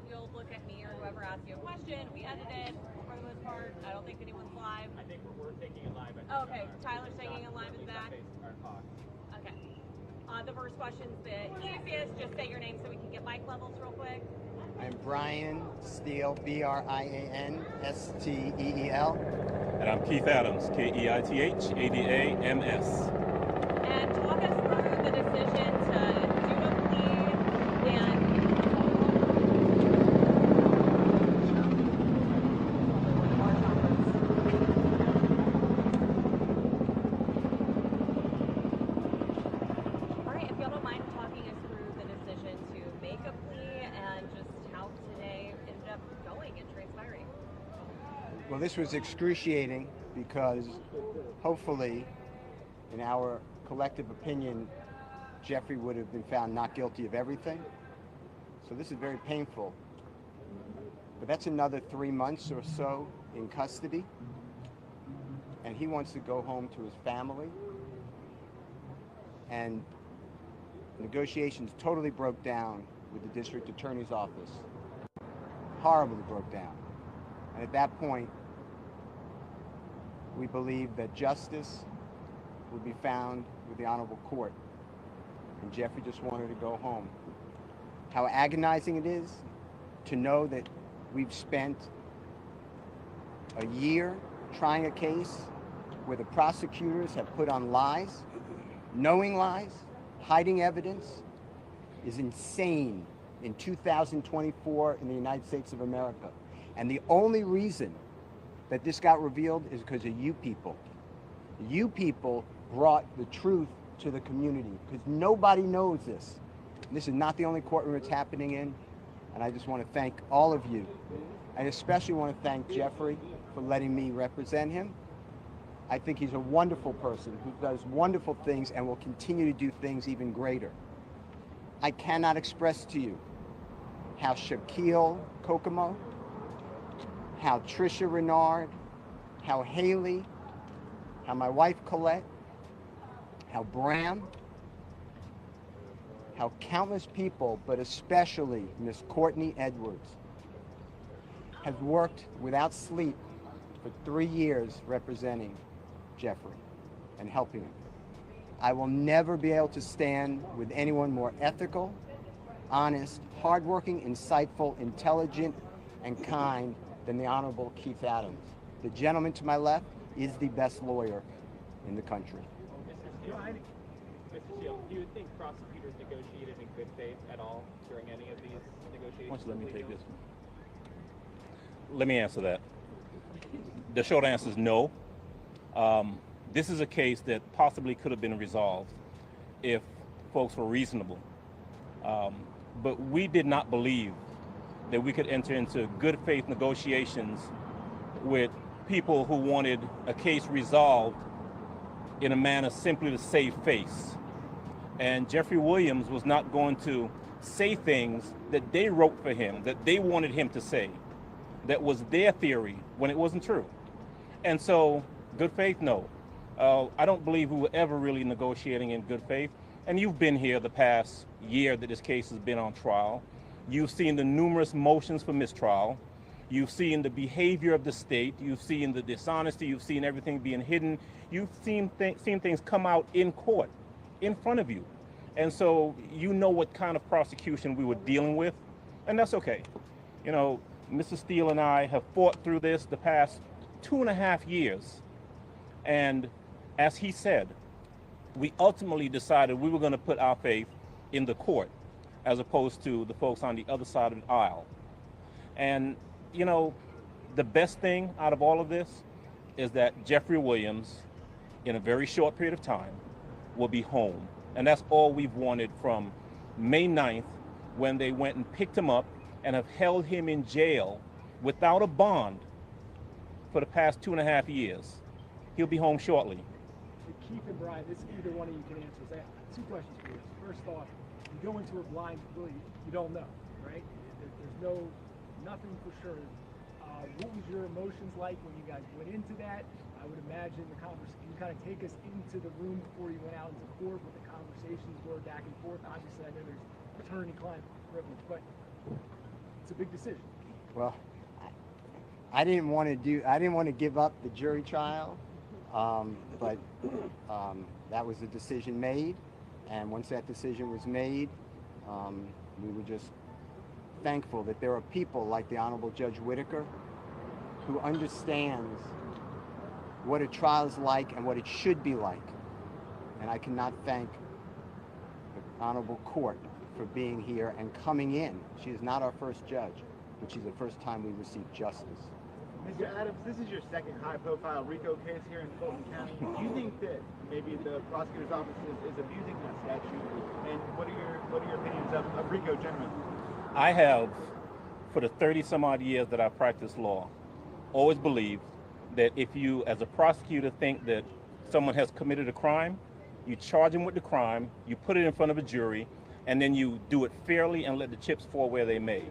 You'll look at me or whoever asks you a question. We edit it for the most part. I don't think anyone's live. I think we're taking it live. Oh, okay, Tyler's taking it live in the back. Okay. The first question's the easiest. Just say your name so we can get mic levels real quick. I'm Brian Steele, B-R-I-A-N-S-T-E-E-L. And I'm Keith Adams, K-E-I-T-H-A-D-A-M-S. And talk us through the decision to do a plea and all right, if y'all don't mind talking us through the decision to make a plea and just how today ended up going and transpiring. Well, this was excruciating because hopefully, in our collective opinion, Jeffrey would have been found not guilty of everything. So this is very painful. But that's another 3 months or so in custody. And he wants to go home to his family. And negotiations totally broke down with the district attorney's office. Horribly broke down. And at that point, we believe that justice would be found with the honorable court. And Jeffrey just wanted to go home. How agonizing it is to know that we've spent a year trying a case where the prosecutors have put on lies, knowing lies, hiding evidence, is insane in 2024 in the United States of America. And the only reason that this got revealed is because of you people. You people brought the truth to the community because nobody knows this. And this is not the only courtroom it's happening in. And I just want to thank all of you. I especially want to thank Jeffrey for letting me represent him. I think he's a wonderful person who does wonderful things and will continue to do things even greater. I cannot express to you how Shaquille Kokomo, how Trisha Renard, how Haley, how my wife Colette, how Bram, how countless people, but especially Miss Courtney Edwards, has worked without sleep for 3 years representing Jeffrey and helping him. I will never be able to stand with anyone more ethical, honest, hardworking, insightful, intelligent, and kind than the Honorable Keith Adams. The gentleman to my left is the best lawyer in the country. Mr. Shield, do you think prosecutors negotiated in good faith at all during any of these negotiations? Why don't you let me take this one? Let me answer that. The short answer is no. This is a case that possibly could have been resolved if folks were reasonable. But we did not believe that we could enter into good faith negotiations with people who wanted a case resolved in a manner simply to save face. And Jeffrey Williams was not going to say things that they wrote for him, that they wanted him to say, that was their theory when it wasn't true. And so, good faith, no. I don't believe we were ever really negotiating in good faith. And you've been here the past year that this case has been on trial. You've seen the numerous motions for mistrial. You've seen the behavior of the state. You've seen the dishonesty. You've seen everything being hidden. You've seen things come out in court, in front of you. And so you know what kind of prosecution we were dealing with, and that's okay. You know, Mr. Steele and I have fought through this the past 2.5 years. And as he said, we ultimately decided we were going to put our faith in the court as opposed to the folks on the other side of the aisle. And, you know, the best thing out of all of this is that Jeffrey Williams, in a very short period of time, will be home. And that's all we've wanted from May 9th, when they went and picked him up and have held him in jail without a bond for the past 2.5 years. He'll be home shortly. Keith and Brian, this either one of you can answer. I have 2 questions for you. First off, you go into a blind, really, you don't know, right? There's nothing for sure. What was your emotions like when you guys went into that? I would imagine the conversation, can you kind of take us into the room before you went out into court, what the conversations were back and forth? Obviously, I know there's attorney-client privilege, but It's a big decision. Well, I didn't want to give up the jury trial, but that was a decision made, and once that decision was made, we were just thankful that there are people like the Honorable Judge Whitaker who understands what a trial is like and what it should be like. And I cannot thank the Honorable Court for being here and coming in. She is not our first judge, but she's the first time we received justice. Mr. Adams, this is your second high-profile RICO case here in Fulton County. Do you think that maybe the prosecutor's office is abusing that statute? And what are your opinions of RICO generally? I have, for the 30-some-odd years that I've practiced law, always believed that if you, as a prosecutor, think that someone has committed a crime, you charge them with the crime, you put it in front of a jury, and then you do it fairly and let the chips fall where they may.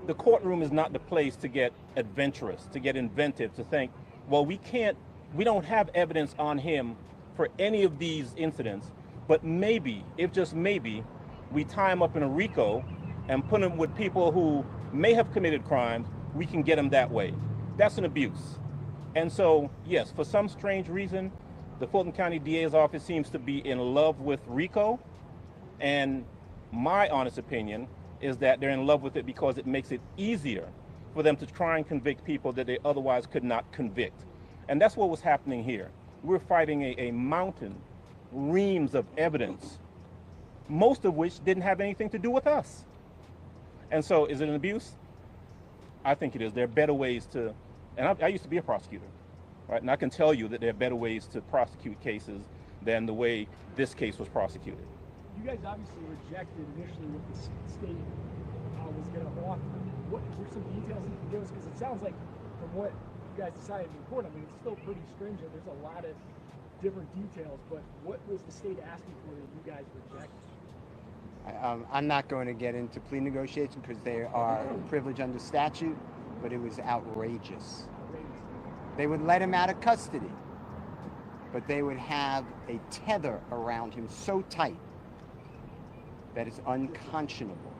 The courtroom is not the place to get adventurous, to get inventive, to think, well, we don't have evidence on him for any of these incidents, but maybe, if just maybe, we tie him up in a RICO and put him with people who may have committed crimes, we can get him that way. That's an abuse. And so, yes, for some strange reason, the Fulton County DA's office seems to be in love with RICO, and my honest opinion is that they're in love with it because it makes it easier for them to try and convict people that they otherwise could not convict. And that's what was happening here. We're fighting a mountain, reams of evidence, most of which didn't have anything to do with us. And so, is it an abuse? I think it is. There are better ways to, and I used to be a prosecutor, right? And I can tell you that there are better ways to prosecute cases than the way this case was prosecuted. You guys obviously rejected initially what the state was going to offer. What were some details you can give us? Because it sounds like from what you guys decided in court, I mean, it's still pretty stringent. There's a lot of different details, but what was the state asking for that you guys rejected? I'm not going to get into plea negotiations because they are privileged under statute, but it was outrageous. They would let him out of custody, but they would have a tether around him so tight that is unconscionable.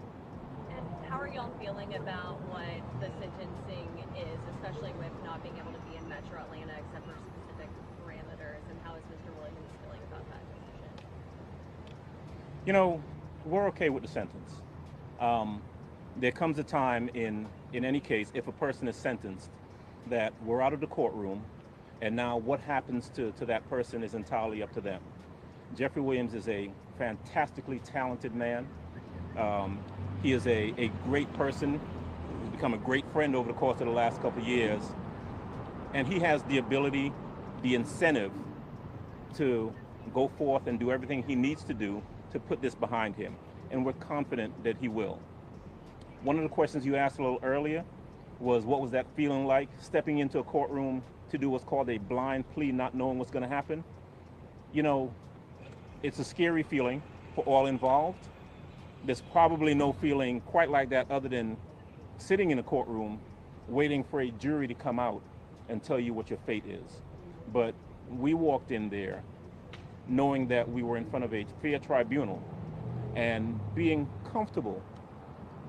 And how are y'all feeling about what the sentencing is, especially with not being able to be in Metro Atlanta except for specific parameters, and how is Mr. Williams feeling about that decision? You know, we're okay with the sentence. There comes a time in any case, if a person is sentenced, that we're out of the courtroom, and now what happens to that person is entirely up to them. Jeffrey Williams is a fantastically talented man. He is a great person. He's become a great friend over the course of the last couple of years. And he has the ability, the incentive to go forth and do everything he needs to do to put this behind him. And we're confident that he will. One of the questions you asked a little earlier was, what was that feeling like, stepping into a courtroom to do what's called a blind plea, not knowing what's going to happen? You know, it's a scary feeling for all involved. There's probably no feeling quite like that other than sitting in a courtroom waiting for a jury to come out and tell you what your fate is. But we walked in there knowing that we were in front of a fair tribunal and being comfortable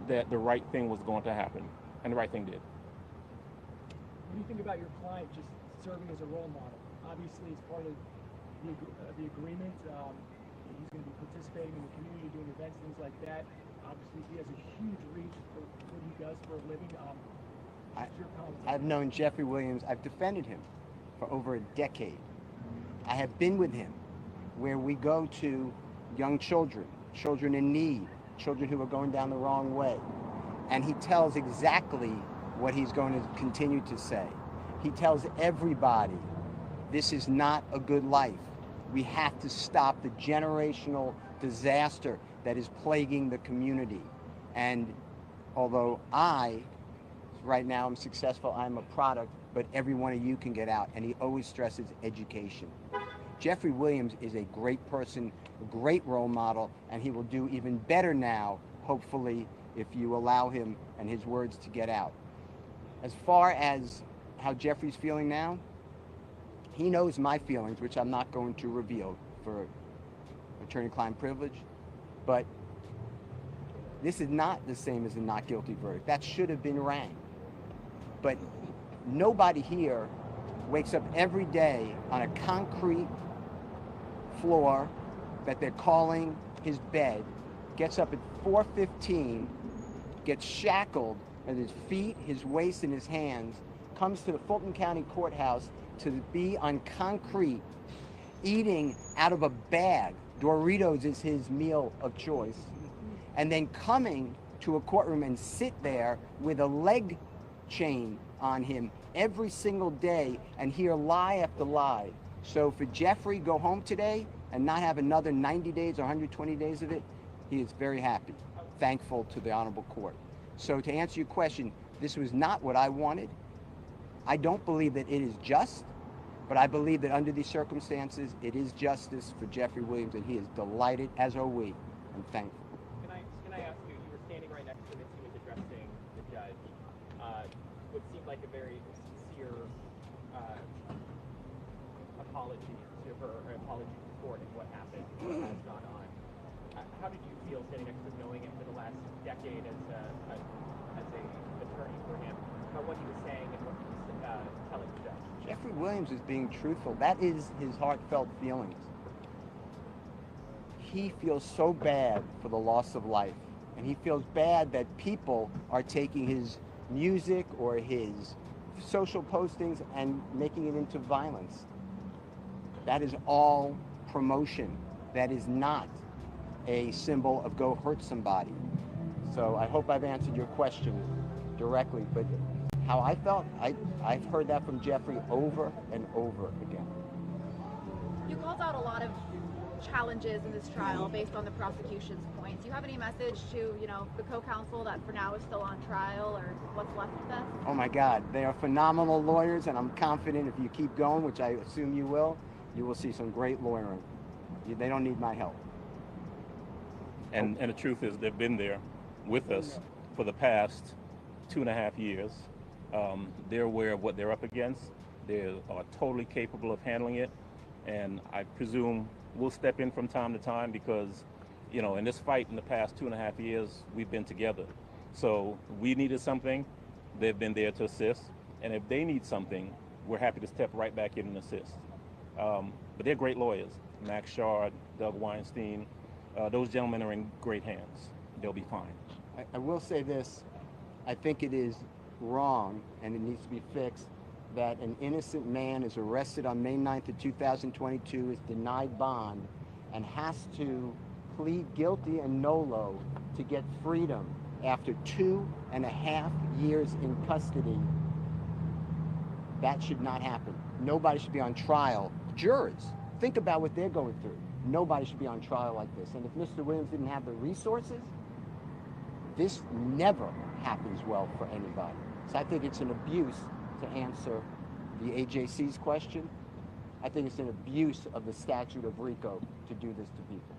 that the right thing was going to happen, and the right thing did. What do you think about your client just serving as a role model? Obviously, as part of the agreement, he's going to be participating in the community, doing events, things like that. Obviously, he has a huge reach for what he does for a living. I've known Jeffrey Williams. I've defended him for over a decade. I have been with him where we go to young children, children in need, children who are going down the wrong way. And he tells exactly what he's going to continue to say. He tells everybody, this is not a good life. We have to stop the generational disaster that is plaguing the community. And although right now I'm successful, I'm a product, but every one of you can get out. And he always stresses education. Jeffrey Williams is a great person, a great role model, and he will do even better now, hopefully, if you allow him and his words to get out. As far as how Jeffrey's feeling now, he knows my feelings, which I'm not going to reveal for attorney-client privilege, but This is not the same as a not guilty verdict. That should have been rang. But nobody here wakes up every day on a concrete floor that they're calling his bed, gets up at 4:15, gets shackled at his feet, his waist, and his hands, comes to the Fulton County Courthouse to be on concrete, eating out of a bag. Doritos is his meal of choice. And then coming to a courtroom and sit there with a leg chain on him every single day and hear lie after lie. So for Jeffrey go home today and not have another 90 days or 120 days of it, he is very happy, thankful to the honorable court. So to answer your question, this was not what I wanted. I don't believe that it is just, but I believe that under these circumstances, it is justice for Jeffrey Williams, and he is delighted, as are we, and thankful. Can I ask you, you were standing right next to him as he was addressing the judge. What seemed like a very sincere apology to her, or apology to the court and what happened, what has gone on. How did you feel standing next to him, knowing him for the last decade as a attorney for him, about what he was saying and what he was telling the judge? Jeffrey Williams is being truthful. That is his heartfelt feelings. He feels so bad for the loss of life, and he feels bad that people are taking his music or his social postings and making it into violence. That is all promotion. That is not a symbol of go hurt somebody. So I hope I've answered your question directly, but how I felt, I've heard that from Jeffrey over and over again. You called out a lot of challenges in this trial based on the prosecution's points. Do you have any message to, the co-counsel that for now is still on trial, or what's left of that? Oh my God, they are phenomenal lawyers, and I'm confident if you keep going, which I assume you will see some great lawyering. They don't need my help. And the truth is, they've been there with us for the past 2.5 years. They're aware of what they're up against. They are totally capable of handling it, and I presume we'll step in from time to time because, in this fight in the past 2.5 years, we've been together. So we needed something, they've been there to assist, and if they need something, we're happy to step right back in and assist. But they're great lawyers. Max Shard, Doug Weinstein, those gentlemen are in great hands. They'll be fine. I will say this, I think it is wrong, and it needs to be fixed, that an innocent man is arrested on May 9th of 2022, is denied bond, and has to plead guilty and nolo to get freedom after 2.5 years in custody. That should not happen. Nobody should be on trial. Jurors, think about what they're going through. Nobody should be on trial like this. And if Mr. Williams didn't have the resources, this never happens well for anybody. So I think it's an abuse, to answer the AJC's question. I think it's an abuse of the statute of RICO to do this to people.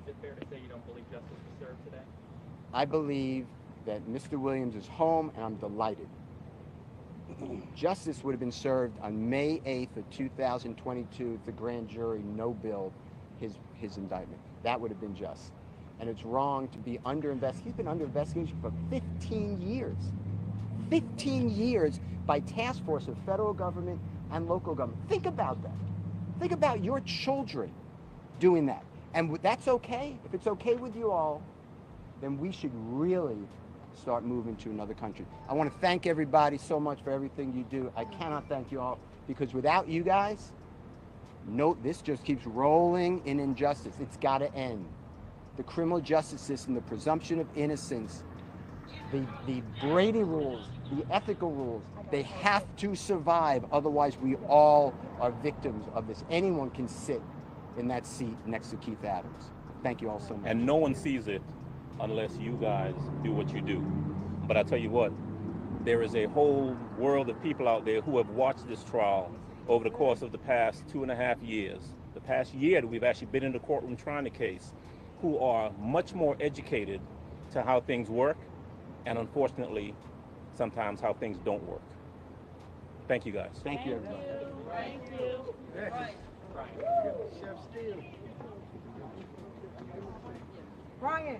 Is it fair to say you don't believe justice was served today? I believe that Mr. Williams is home, and I'm delighted. Justice would have been served on May 8th of 2022 if the grand jury no-billed his indictment. That would have been just. And it's wrong to be under investigation. He's been under investigation for 15 years. 15 years by task force of federal government and local government. Think about that. Think about your children doing that. And that's okay. If it's okay with you all, then we should really start moving to another country. I want to thank everybody so much for everything you do. I cannot thank you all, because without you guys, this just keeps rolling in injustice. It's got to end. The criminal justice system, the presumption of innocence, the Brady rules, the ethical rules, they have to survive. Otherwise, we all are victims of this. Anyone can sit in that seat next to Keith Adams. Thank you all so much. And no one sees it unless you guys do what you do. But I tell you what, there is a whole world of people out there who have watched this trial over the course of the past 2.5 years. The past year that we've actually been in the courtroom trying the case, who are much more educated to how things work, and unfortunately, sometimes how things don't work. Thank you guys. Thank you, everybody. Thank you. Right. Chef Steele. Brian.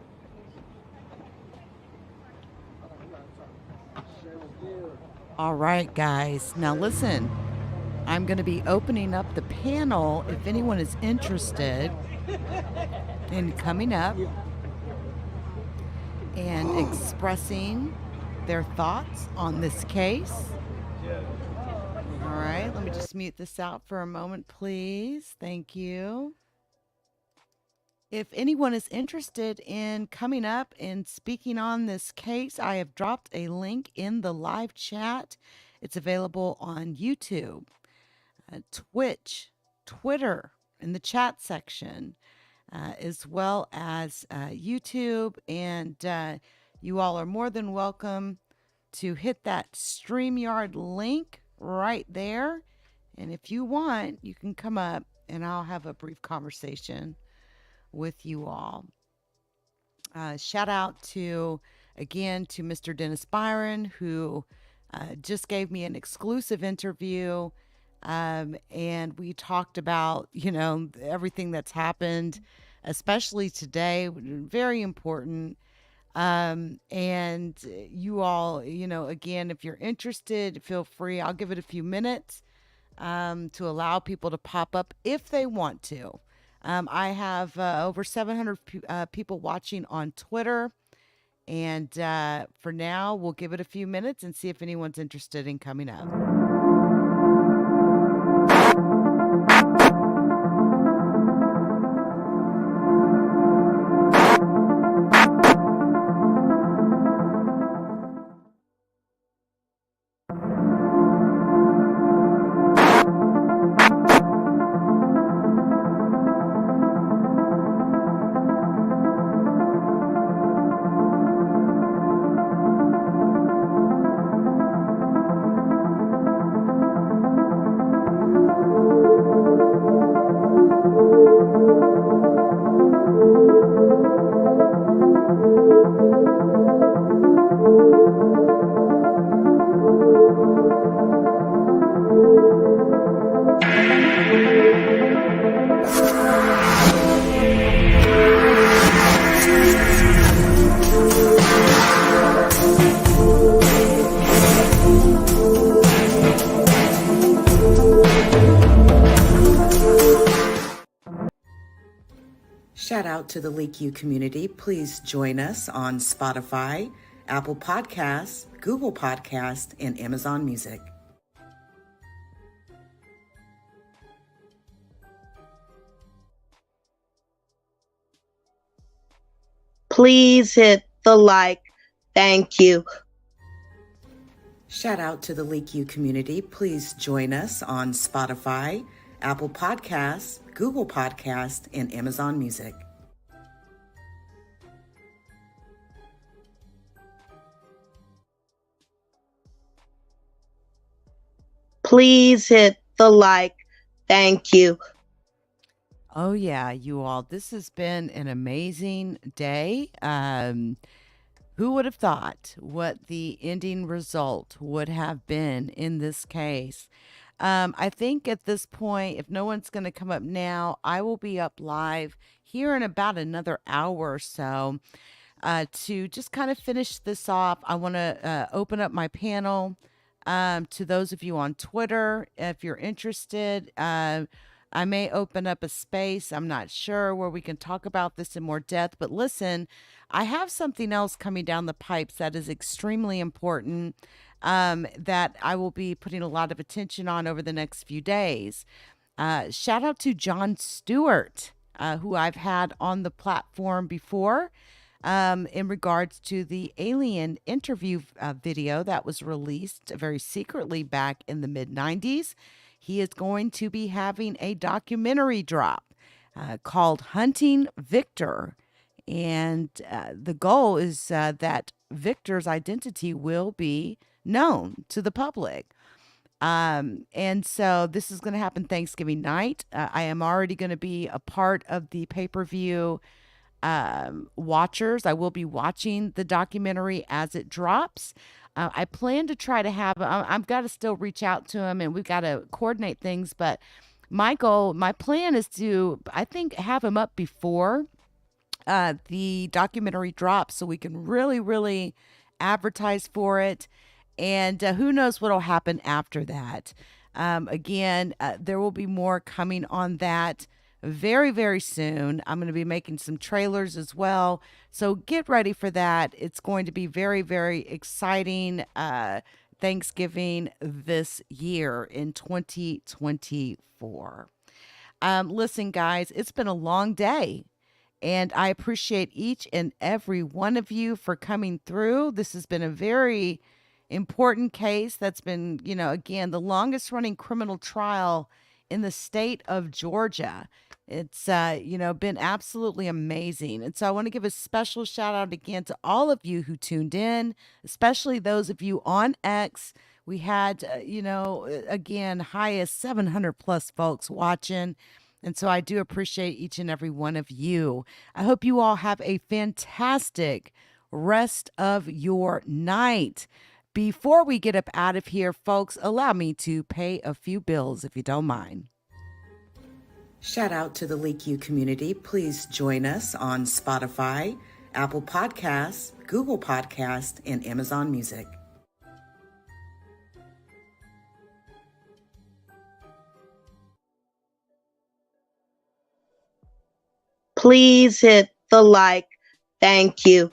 All right, guys. Now listen, I'm going to be opening up the panel if anyone is interested in coming up and expressing their thoughts on this case. All right, let me just mute this out for a moment, please. Thank you. If anyone is interested in coming up and speaking on this case, I have dropped a link in the live chat. It's available on YouTube, Twitch, Twitter, in the chat section, as well as YouTube. And you all are more than welcome to hit that StreamYard link right there. And if you want, you can come up and I'll have a brief conversation with you all. Shout out to Mr. Dennis Byron, who just gave me an exclusive interview. And we talked about, everything that's happened, especially today, very important. And you all, again, if you're interested, feel free. I'll give it a few minutes to allow people to pop up if they want to. I have over 700 people watching on Twitter. And for now, we'll give it a few minutes and see if anyone's interested in coming up. Shout out to the LeakYou community. Please join us on Spotify, Apple Podcasts, Google Podcasts, and Amazon Music. Please hit the like. Thank you. Shout out to the LeakYou community. Please join us on Spotify, Apple Podcasts, Google Podcasts, and Amazon Music. Please hit the like. Thank you. Oh, yeah, you all. This has been an amazing day. Who would have thought what the ending result would have been in this case? I think at this point, if no one's going to come up now, I will be up live here in about another hour or so to just kind of finish this off. I want to open up my panel to those of you on Twitter. If you're interested, I may open up a space, I'm not sure, where we can talk about this in more depth. But listen, I have something else coming down the pipes that is extremely important that I will be putting a lot of attention on over the next few days. Shout out to Jon Stewart, who I've had on the platform before in regards to the alien interview video that was released very secretly back in the mid-90s. He is going to be having a documentary drop called Hunting Victor. And the goal is that Victor's identity will be known to the public. And so this is going to happen Thanksgiving night. I am already going to be a part of the pay-per-view watchers. I will be watching the documentary as it drops. I plan to try to have, I've got to still reach out to him and we've got to coordinate things. But my plan is to, I think, have him up before the documentary drops so we can really, really advertise for it And who knows what will happen after that. Again, there will be more coming on that very, very soon. I'm going to be making some trailers as well. So get ready for that. It's going to be very, very exciting Thanksgiving this year in 2024. Listen, guys, it's been a long day. And I appreciate each and every one of you for coming through. This has been a very important case that's been, again, the longest running criminal trial in the state of Georgia. It's, been absolutely amazing. And so I want to give a special shout out again to all of you who tuned in, especially those of you on X. We had, again, highest 700 plus folks watching. And so I do appreciate each and every one of you. I hope you all have a fantastic rest of your night. Before we get up out of here, folks, allow me to pay a few bills if you don't mind. Shout out to the LeakYou community. Please join us on Spotify, Apple Podcasts, Google Podcasts, and Amazon Music. Please hit the like. Thank you.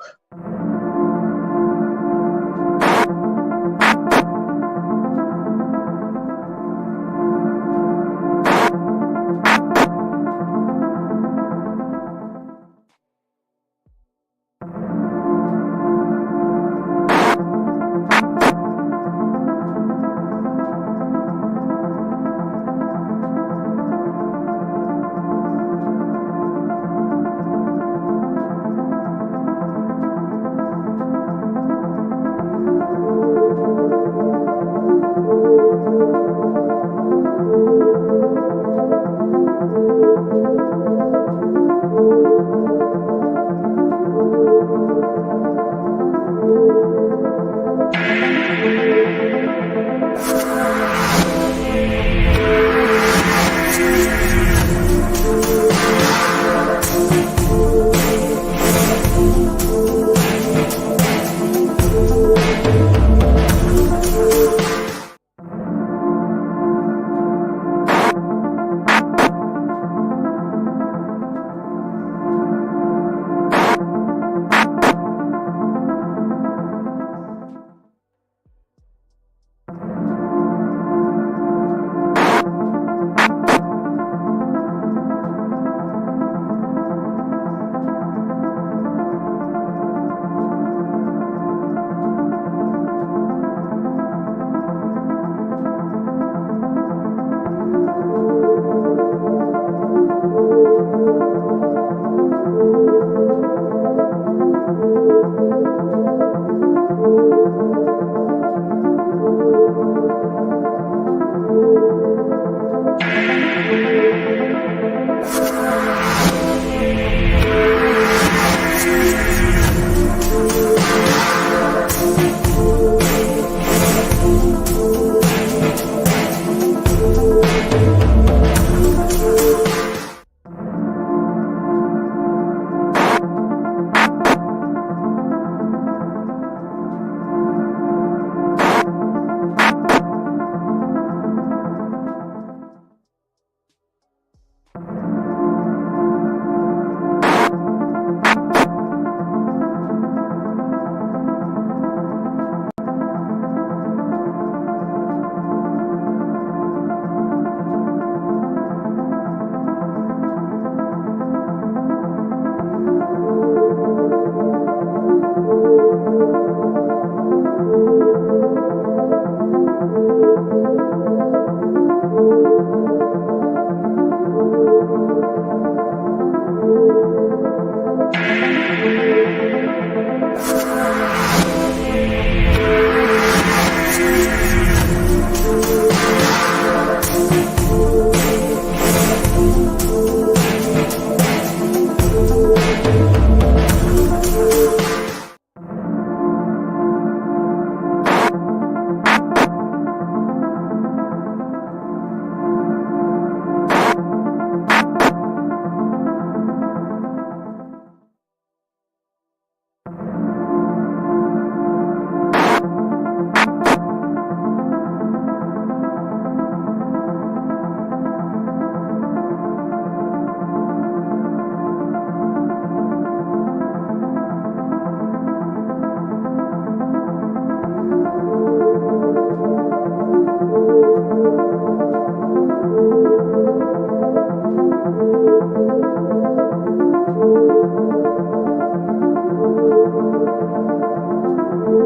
The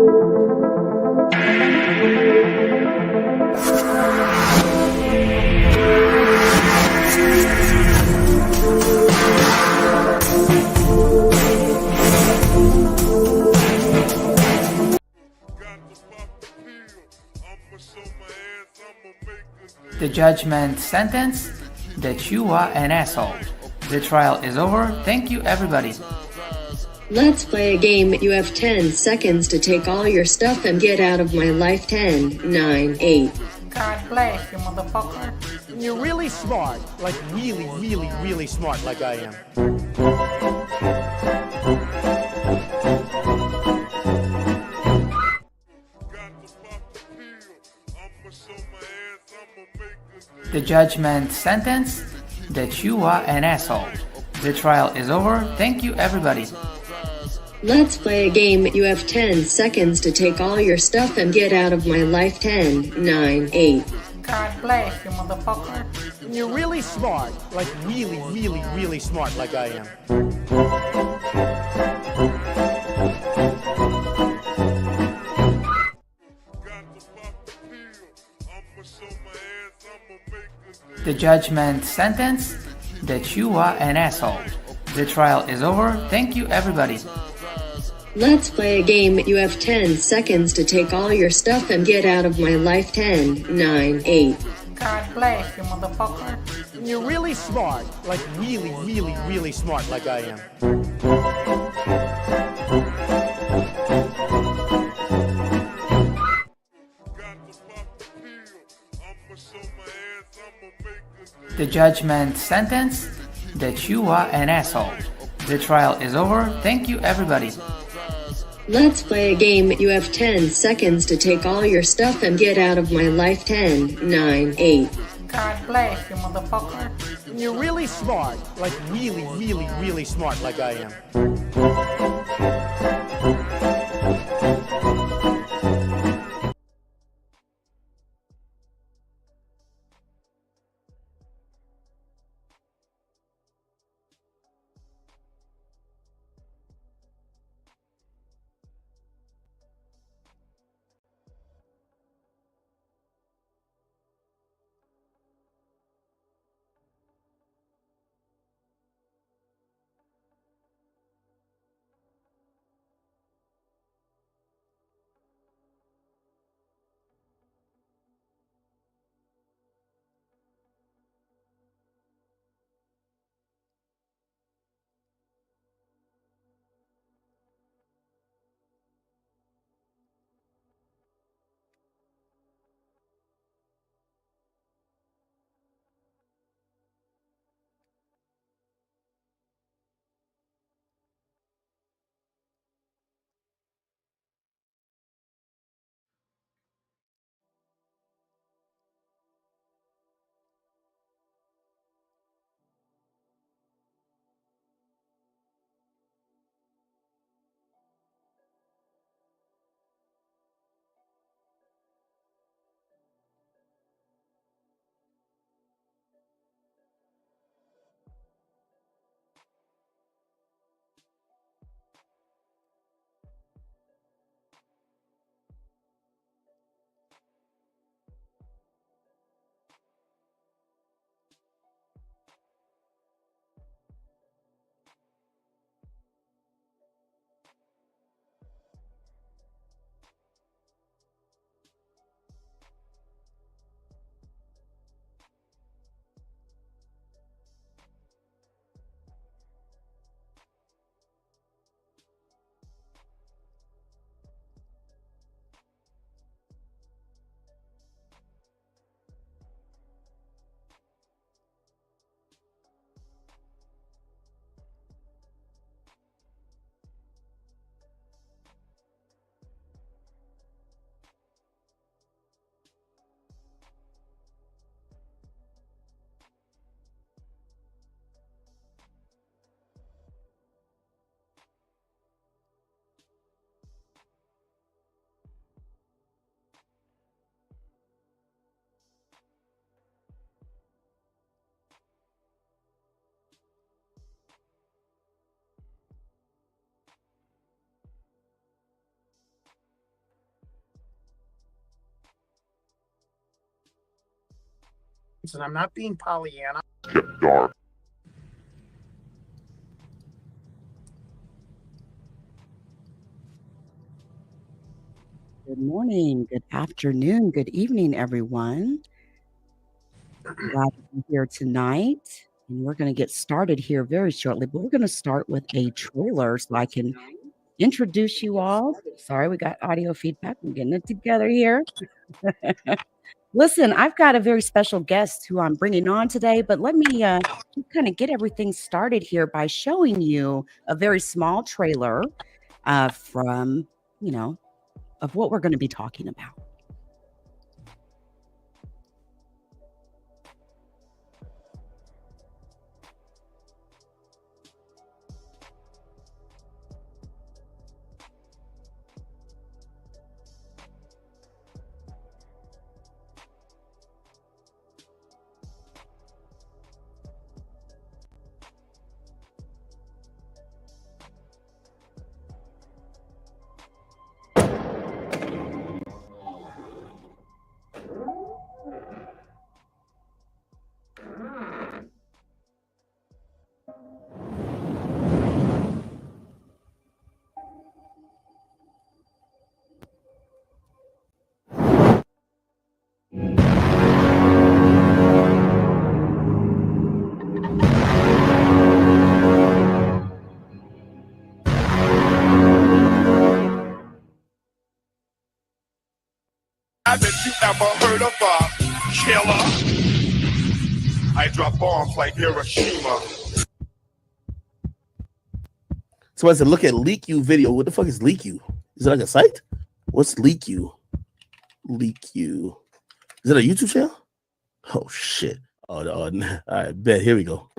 judgment sentence that you are an asshole. The trial is over. Thank you, everybody. Let's play a game. You have 10 seconds to take all your stuff and get out of my life. 10, 9, 8. God bless you, motherfucker. You're really smart, like really, really, really smart, like I am. The judgment sentence that you are an asshole. The trial is over. Thank you, everybody. Let's play a game. You have 10 seconds to take all your stuff and get out of my life. 10, 9, 8. God bless you, motherfucker. You're really smart, like really, really, really smart, like I am. The judgment sentence that you are an asshole. The trial is over. Thank you, everybody. Let's play a game. You have 10 seconds to take all your stuff and get out of my life. 10, 9, 8. God bless you, motherfucker. You're really smart, like really, really, really smart, like I am. The judgment sentence that you are an asshole. The trial is over. Thank you, everybody. Let's play a game. You have 10 seconds to take all your stuff and get out of my life. 10, 9, 8. God bless you, motherfucker. You're really smart, like really, really, really smart, like I am. and I'm not being Pollyanna. Kept dark. Good morning, good afternoon, good evening, everyone. Glad to be here tonight. And we're going to get started here very shortly, but we're going to start with a trailer so I can introduce you all. Sorry, we got audio feedback. I'm getting it together here. Listen, I've got a very special guest who I'm bringing on today, but let me just kind of get everything started here by showing you a very small trailer from, of what we're going to be talking about. That you ever heard of a killer? I drop bombs like Hiroshima. So I said, look at LeakYou video. What the fuck is LeakYou? Is it like a site? What's LeakYou? LeakYou. Is it a YouTube channel? Oh shit. All right, bet. Here we go.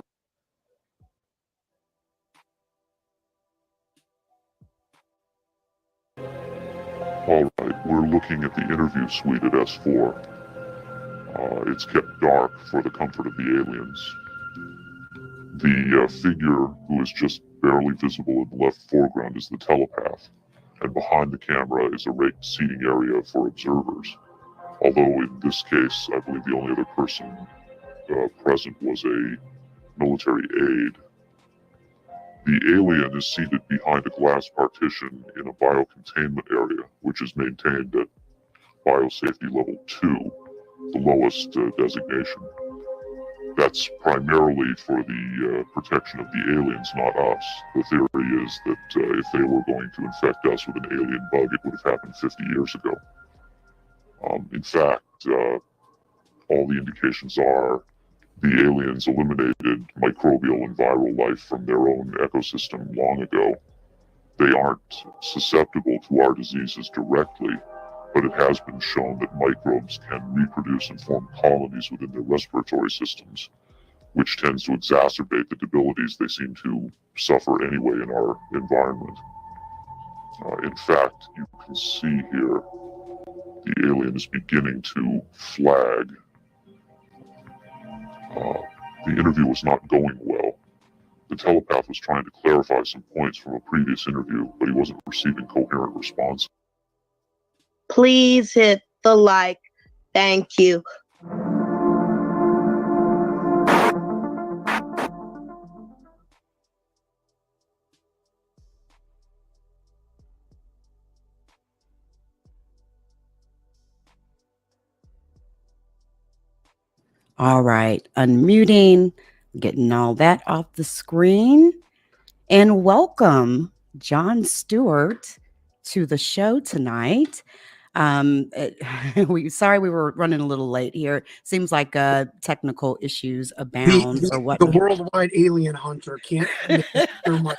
All right, we're looking at the interview suite at S4. It's kept dark for the comfort of the aliens. The figure who is just barely visible in the left foreground is the telepath, and behind the camera is a raked seating area for observers. Although in this case, I believe the only other person present was a military aide. The alien is seated behind a glass partition in a biocontainment area, which is maintained at biosafety level 2, the lowest designation. That's primarily for the protection of the aliens, not us. The theory is that if they were going to infect us with an alien bug, it would have happened 50 years ago. In fact, all the indications are the aliens eliminated microbial and viral life from their own ecosystem long ago. They aren't susceptible to our diseases directly, but it has been shown that microbes can reproduce and form colonies within their respiratory systems, which tends to exacerbate the debilities they seem to suffer anyway in our environment. In fact, you can see here the alien is beginning to flag. The interview was not going well. The telepath was trying to clarify some points from a previous interview, but he wasn't receiving coherent response. Please hit the like. Thank you. All right, unmuting, getting all that off the screen. And welcome, Jon Stewart, to the show tonight. Sorry we were running a little late here. Seems like technical issues abound or what. The worldwide alien hunter can't make too much.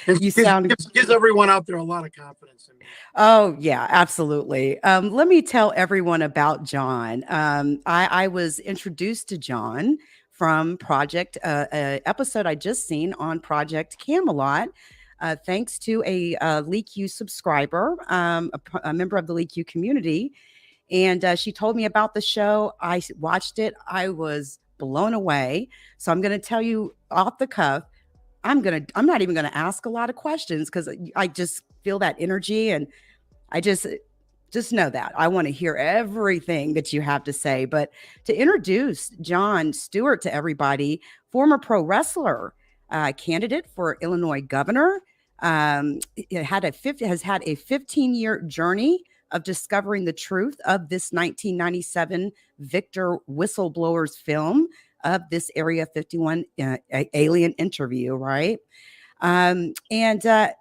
You sound gives everyone out there a lot of confidence in me. Oh yeah, absolutely. Let me tell everyone about Jon. I was introduced to Jon from Project episode I just seen on Project Camelot. Thanks to a LeakYou subscriber, a member of the LeakYou community. And she told me about the show. I watched it. I was blown away. So I'm going to tell you off the cuff, I'm not even going to ask a lot of questions because I just feel that energy. And just know that. I want to hear everything that you have to say. But to introduce Jon Stewart to everybody, former pro wrestler, candidate for Illinois governor, has had a 15-year journey of discovering the truth of this 1997 Victor whistleblower's film of this Area 51 alien interview, right? And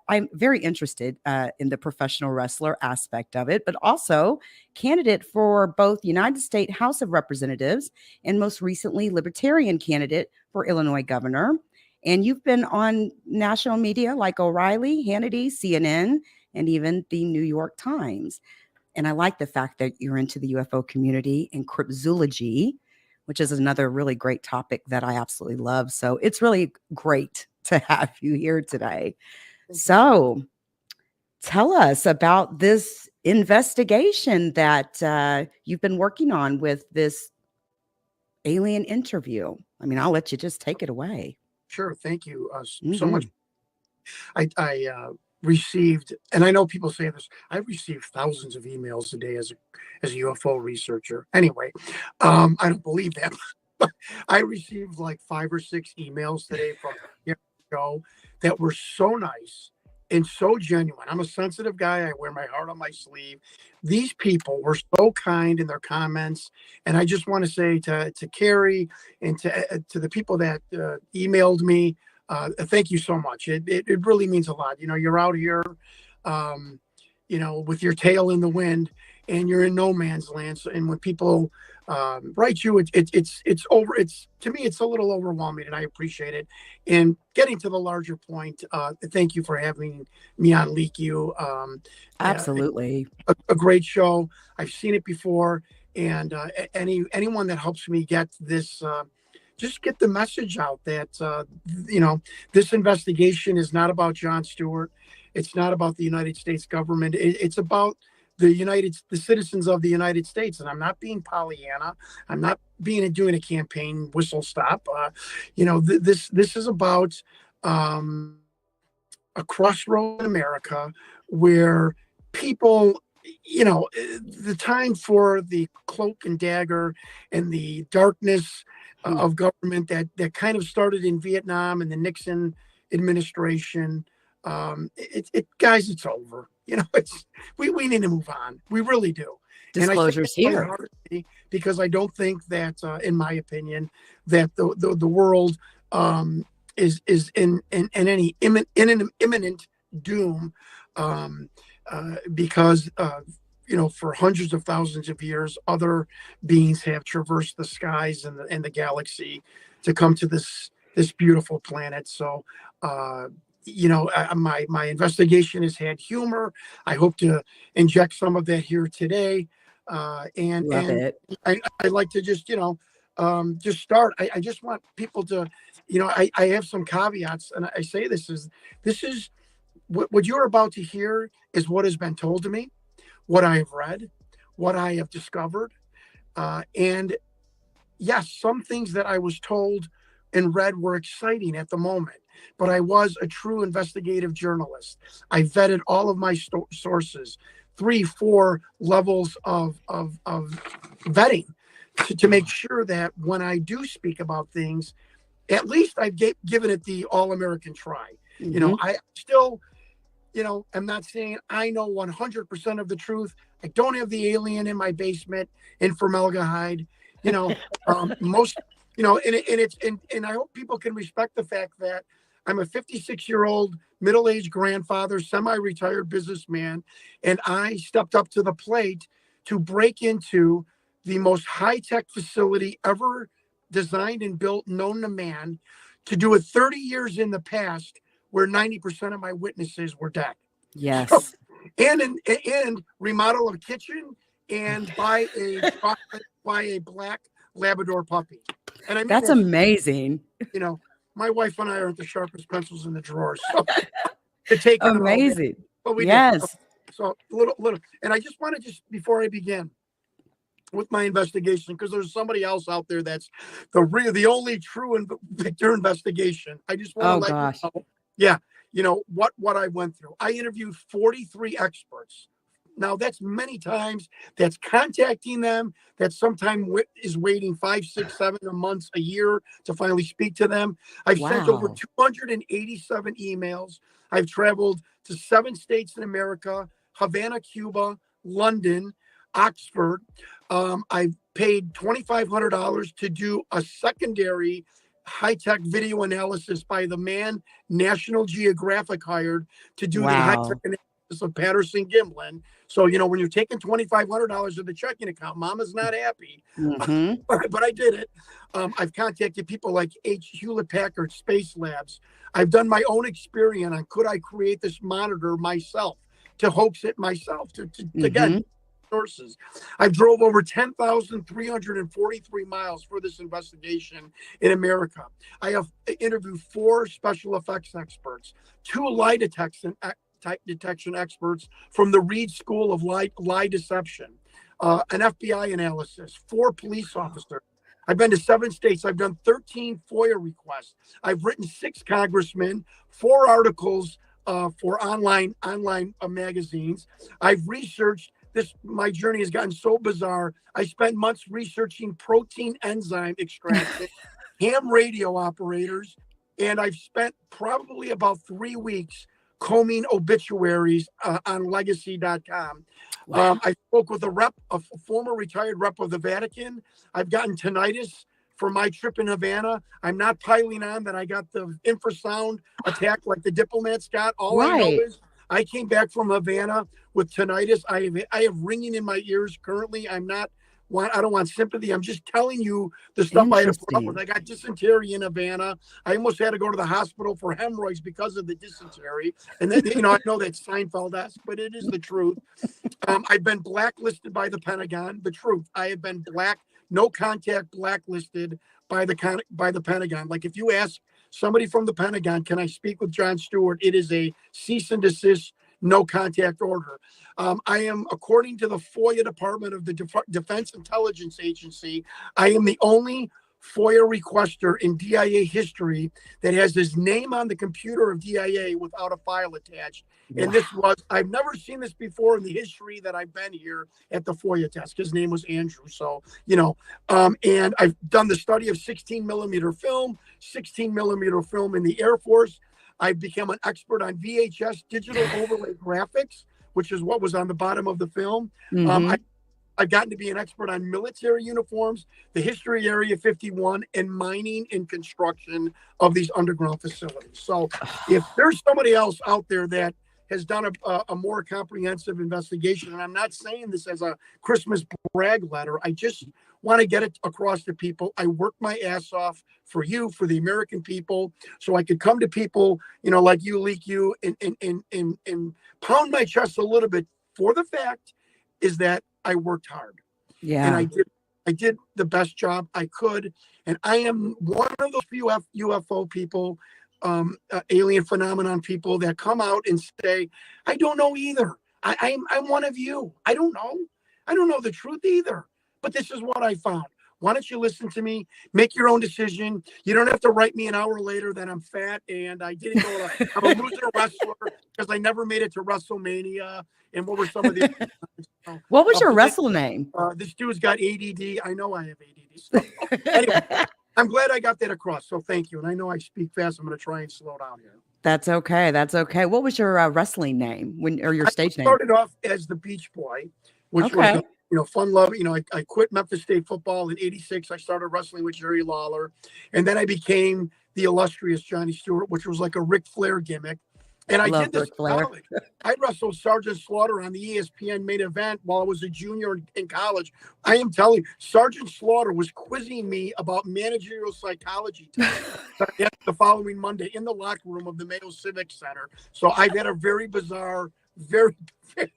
I'm very interested in the professional wrestler aspect of it, but also candidate for both United States House of Representatives and most recently Libertarian candidate for Illinois governor. And you've been on national media like O'Reilly, Hannity, CNN, and even the New York Times. And I like the fact that you're into the UFO community and cryptozoology, which is another really great topic that I absolutely love. So it's really great to have you here today. So tell us about this investigation that you've been working on with this alien interview. I mean, I'll let you just take it away. Sure. Thank you so much. I received, and I know people say this, I received thousands of emails a day as a UFO researcher. Anyway, I don't believe that. But I received like 5 or 6 emails today from your show that were so nice and so genuine. I'm a sensitive guy. I wear my heart on my sleeve. These people were so kind in their comments. And I just want to say to Carrie and to the people that emailed me, thank you so much. It really means a lot. You know, you're out here, you know, with your tail in the wind and you're in no man's land. So, and when people write you, it's over. To me, it's a little overwhelming, and I appreciate it. And getting to the larger point, thank you for having me on LeakYou. Absolutely, a great show. I've seen it before, and anyone that helps me get this. Just get the message out that, you know, this investigation is not about Jon Stewart. It's not about the United States government. It's about the citizens of the United States. And I'm not being Pollyanna. I'm not doing a campaign whistle stop. You know, this is about a crossroad in America where people, you know, the time for the cloak and dagger and the darkness of government that kind of started in Vietnam and the Nixon administration. Guys, it's over. You know, we need to move on. We really do. Disclosures here, because I don't think that, in my opinion, that the world is in any imminent doom, because you know, for hundreds of thousands of years, other beings have traversed the skies and the galaxy to come to this beautiful planet. So, you know, my investigation has had humor. I hope to inject some of that here today. And I like to just, you know, just start. I just want people to, you know, I have some caveats, and I say this is what you're about to hear is what has been told to me, what I have read, what I have discovered. And yes, some things that I was told and read were exciting at the moment, but I was a true investigative journalist. I vetted all of my sources, 3-4 levels of vetting to make sure that when I do speak about things, at least I've given it the all-American try. Mm-hmm. You know, I still, you know, I'm not saying I know 100% of the truth. I don't have the alien in my basement in formaldehyde, you know, most, you know, and I hope people can respect the fact that I'm a 56-year-old middle-aged grandfather, semi-retired businessman, and I stepped up to the plate to break into the most high-tech facility ever designed and built known to man, to do it 30 years in the past, where 90% of my witnesses were dead. Yes. So, and remodel a kitchen and buy a black Labrador puppy. And I mean, that's amazing. You know, my wife and I aren't the sharpest pencils in the drawers. So to take amazing. But we did. So little, and I just want to before I begin with my investigation, because there's somebody else out there that's the only true Victor investigation. I just want to let you know, you know what I went through. I interviewed 43 experts, Now that's many times. That's contacting them. That sometimes is waiting 5, 6, 7 months, a year to finally speak to them. I've sent over Wow. 287 emails. I've traveled to 7 states in America: Havana, Cuba, London, Oxford. I've paid $2,500 to do a secondary high-tech video analysis by the man National Geographic hired to do the high-tech Wow. analysis of Patterson-Gimlin. So, when you're taking $2,500 of the checking account, Mama's not happy. Mm-hmm. But I did it. I've contacted people like Hewlett-Packard Space Labs. I've done my own experiment on could I create this monitor myself, to hoax it myself, to get sources. I drove over 10,343 miles for this investigation in America. I have interviewed 4 special effects experts, 2 lie detection experts from the Reed School of Lie Deception, an FBI analysis, 4 police officers. I've been to 7 states. I've done 13 FOIA requests. I've written 6 congressmen, 4 articles for online magazines. I've researched this. My journey has gotten so bizarre. I spent months researching protein enzyme extraction, ham radio operators, and I've spent probably about 3 weeks combing obituaries on legacy.com. I spoke with a former retired rep of the Vatican. I've gotten tinnitus for my trip in Havana. I'm not piling on that I got the infrasound attack like the diplomats got. All I know is I came back from Havana with tinnitus. I have ringing in my ears currently. I don't want sympathy. I'm just telling you the stuff I had to put up with. I got dysentery in Havana. I almost had to go to the hospital for hemorrhoids because of the dysentery. And then, I know that's Seinfeld-esque, but it is the truth. I've been blacklisted by the Pentagon. The truth. I have been no contact blacklisted by the Pentagon. Like if you ask somebody from the Pentagon, can I speak with Jon Stewart? It is a cease and desist, no contact order. I am, according to the FOIA department of the Defense Intelligence Agency, I am the only FOIA requester in DIA history that has his name on the computer of DIA without a file attached. Wow. And I've never seen this before in the history that I've been here at the FOIA desk. His name was Andrew. So, and I've done the study of 16 millimeter film in the Air Force. I've become an expert on VHS digital overlay graphics, which is what was on the bottom of the film. I've gotten to be an expert on military uniforms, the history of Area 51, and mining and construction of these underground facilities. So if there's somebody else out there that has done a more comprehensive investigation, and I'm not saying this as a Christmas brag letter, I just want to get it across to people. I work my ass off for you, for the American people, so I could come to people, like you, LeakYou, and pound my chest a little bit for the fact is that I worked hard. Yeah. And I did the best job I could. And I am one of those few UFO people, alien phenomenon people that come out and say, I don't know either. I'm one of you. I don't know. I don't know the truth either. But this is what I found. Why don't you listen to me? Make your own decision. You don't have to write me an hour later that I'm fat and I didn't go. I'm a loser wrestler because I never made it to WrestleMania. And what were some of the? What was your wrestler name? This dude's got ADD. I know I have ADD. So, anyway, I'm glad I got that across. So thank you. And I know I speak fast. I'm going to try and slow down here. That's okay. That's okay. What was your wrestling name or your stage name? I started off as the Beach Boy, which was fun love. I quit Memphis State football in '86. I started wrestling with Jerry Lawler, and then I became the illustrious Johnny Stewart, which was like a Ric Flair gimmick. And I did this in college. I wrestled Sergeant Slaughter on the ESPN main event while I was a junior in college. I am telling you, Sergeant Slaughter was quizzing me about managerial psychology the following Monday in the locker room of the Mayo Civic Center. So I've had a very bizarre, very bizarre,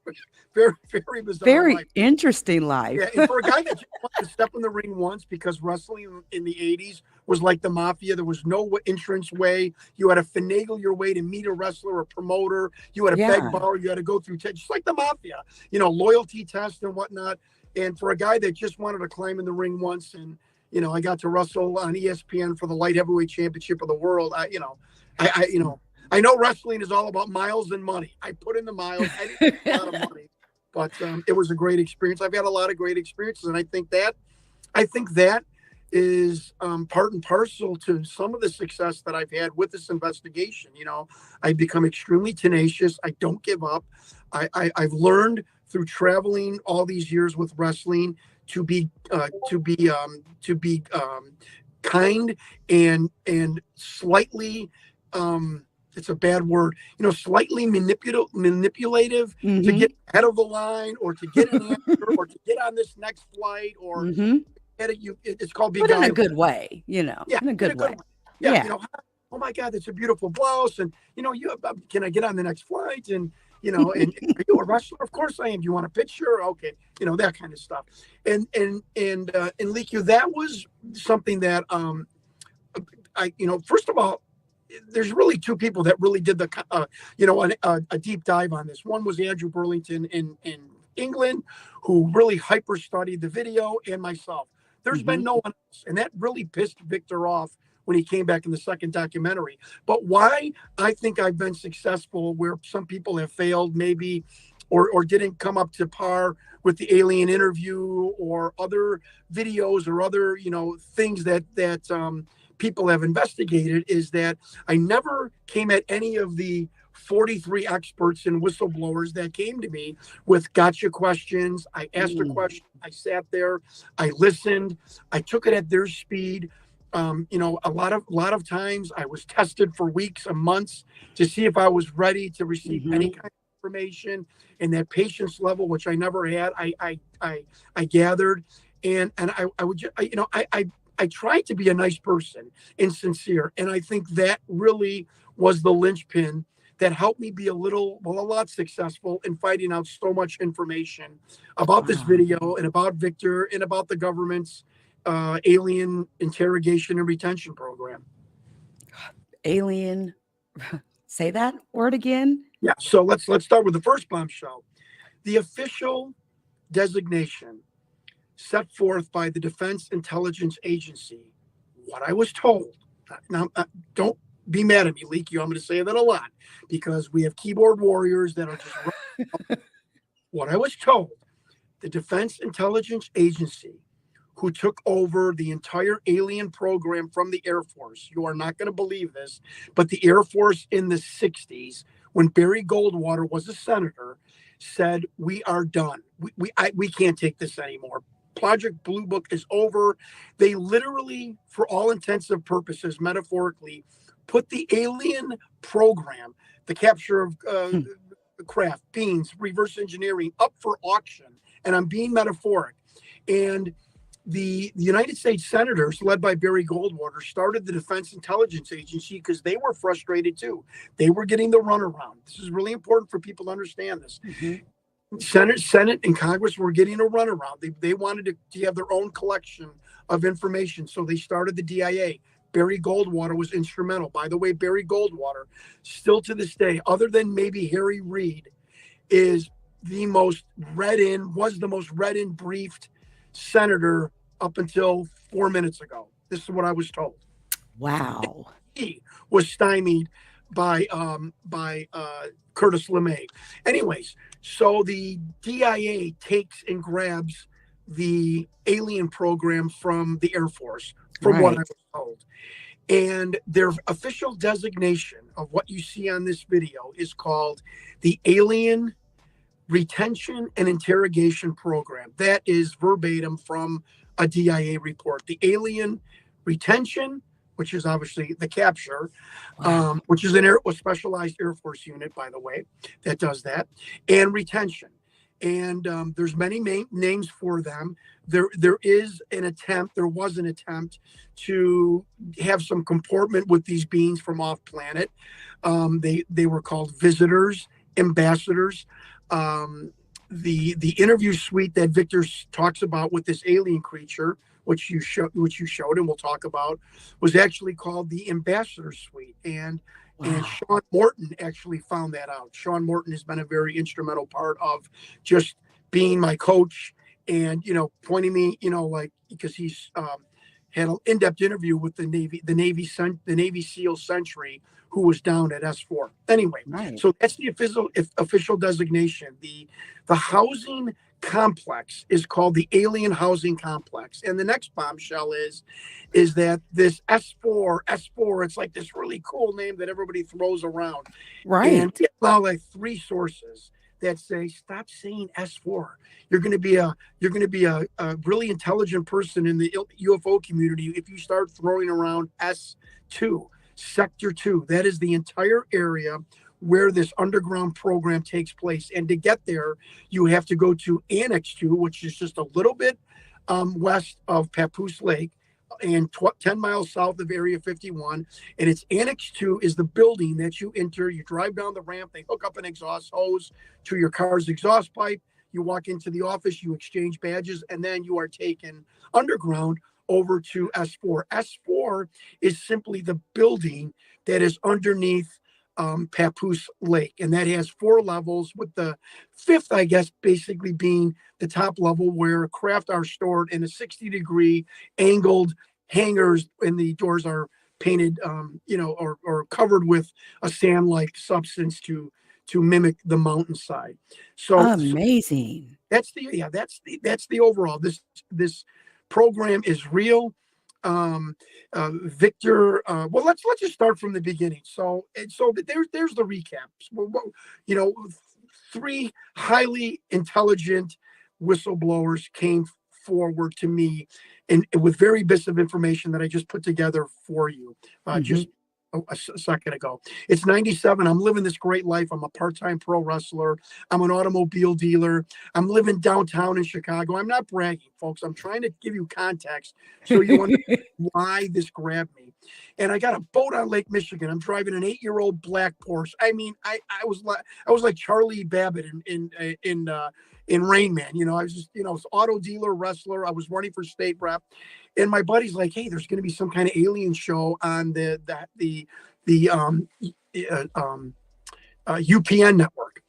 very life. Interesting life. Yeah, and for a guy that just wanted to step in the ring once, because wrestling in the 80s was like the mafia. There was no entrance way. You had to finagle your way to meet a wrestler or promoter. You had to beg, borrow. You had to go through just like the mafia, loyalty test and whatnot. And for a guy that just wanted to climb in the ring once, and I got to wrestle on ESPN for the light heavyweight championship of the world. I know wrestling is all about miles and money. I put in the miles. I didn't get a lot of money. But it was a great experience. I've had a lot of great experiences, and I think that is part and parcel to some of the success that I've had with this investigation. You know, I've become extremely tenacious. I don't give up. I've learned through traveling all these years with wrestling to be kind and slightly it's a bad word, you know, slightly manipulative to get ahead of the line or to get an answer or to get on this next flight or get it. It's called being but in a good way, you know. Yeah, in a good way. Yeah, you know, oh my God, that's a beautiful blouse, and you know, can I get on the next flight? And you know, and are you a wrestler? Of course I am. Do you want a picture? Okay, you know, that kind of stuff. And LeakYou, that was something that you know, first of all, there's really two people that really did the you know, a deep dive on this. One was Andrew Burlington in England, who really hyper studied the video, and myself. There's been no one else, and that really pissed Victor off when he came back in the second documentary. But why I think I've been successful where some people have failed maybe or didn't come up to par with the alien interview or other videos or other, you know, things that people have investigated is that I never came at any of the 43 experts and whistleblowers that came to me with gotcha questions. I asked a question. I sat there. I listened. I took it at their speed. You know, a lot of times I was tested for weeks and months to see if I was ready to receive any kind of information, and that patience level, which I never had, I gathered, and I would just, you know, I tried to be a nice person and sincere, and I think that really was the linchpin that helped me be a lot successful in finding out so much information about this video and about Victor and about the government's alien interrogation and retention program. Alien, say that word again? Yeah, so let's start with the first bombshell. The official designation set forth by the Defense Intelligence Agency, what I was told. Now, don't be mad at me, LeakYou. I'm going to say that a lot because we have keyboard warriors that are just what I was told. The Defense Intelligence Agency, who took over the entire alien program from the Air Force. You are not going to believe this, but the Air Force in the 60s, when Barry Goldwater was a senator, said, we are done. We can't take this anymore. Project Blue Book is over. They literally, for all intents and purposes, metaphorically, put the alien program, the capture of craft, beings, reverse engineering, up for auction. And I'm being metaphoric. And the United States senators, led by Barry Goldwater, started the Defense Intelligence Agency because they were frustrated too. They were getting the runaround. This is really important for people to understand this. Senate and Congress were getting a runaround. They wanted to have their own collection of information, so they started the DIA. Barry Goldwater was instrumental. By the way, Barry Goldwater, still to this day, other than maybe Harry Reid, is the most was the most read-in briefed senator up until 4 minutes ago. This is what I was told. Wow. He was stymied by Curtis LeMay. Anyways, so the DIA takes and grabs the alien program from the Air Force, from what I was told. And their official designation of what you see on this video is called the Alien Retention and Interrogation Program. That is verbatim from a DIA report. The Alien Retention, which is obviously the capture, which is a specialized Air Force unit, by the way, that does that, and retention. And there's many names for them. There was an attempt to have some comportment with these beings from off planet. They were called visitors, ambassadors. The interview suite that Victor talks about with this alien creature, which you showed and we'll talk about, was actually called the Ambassador Suite. And Sean Morton actually found that out. Sean Morton has been a very instrumental part of just being my coach and, you know, pointing me, you know, like, because he's had an in-depth interview with the Navy SEAL Sentry, who was down at S4. Anyway, Right. so that's the official designation. The housing complex is called the Alien Housing Complex. And the next bombshell is that this S4, it's like this really cool name that everybody throws around. Right. And we allow like 3 sources that say, stop saying S4. You're going to be a really intelligent person in the UFO community if you start throwing around S2, Sector 2. That is the entire area where this underground program takes place. And to get there, you have to go to Annex 2, which is just a little bit west of Papoose Lake and 10 miles south of Area 51. And it's Annex 2 is the building that you enter. You drive down the ramp. They hook up an exhaust hose to your car's exhaust pipe. You walk into the office, you exchange badges, and then you are taken underground over to S4. S4 is simply the building that is underneath Papoose Lake, and that has 4 levels, with the 5th, I guess, basically being the top level where craft are stored in a 60-degree angled hangars, and the doors are painted, or covered with a sand-like substance to mimic the mountainside. So amazing. That's the overall. This program is real. Victor, well, let's just start from the beginning. So there's the recaps. Well, 3 highly intelligent whistleblowers came forward to me and with very bits of information that I just put together for you just a second ago. It's 97. I'm living this great life. I'm a part-time pro wrestler. I'm an automobile dealer. I'm living downtown in Chicago. I'm not bragging, folks. I'm trying to give you context so you understand why this grabbed me. And I got a boat on Lake Michigan. I'm driving an 8-year-old black Porsche. I mean, I was like Charlie Babbitt in Rain Man. I was just, auto dealer, wrestler. I was running for state rep. And my buddy's like, hey, there's going to be some kind of alien show on the UPN network.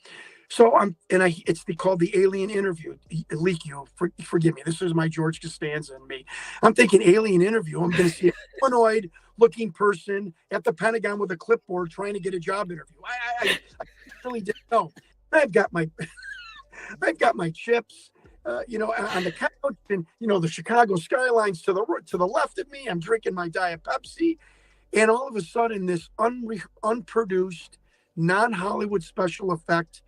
So it's called the Alien Interview. LeakYou, forgive me. This is my George Costanza and me. I'm thinking Alien Interview. I'm going to see a humanoid-looking person at the Pentagon with a clipboard trying to get a job interview. I really didn't know. I've got my chips. On the couch, and the Chicago skylines to the left of me. I'm drinking my Diet Pepsi, and all of a sudden, this unproduced, non-Hollywood special effect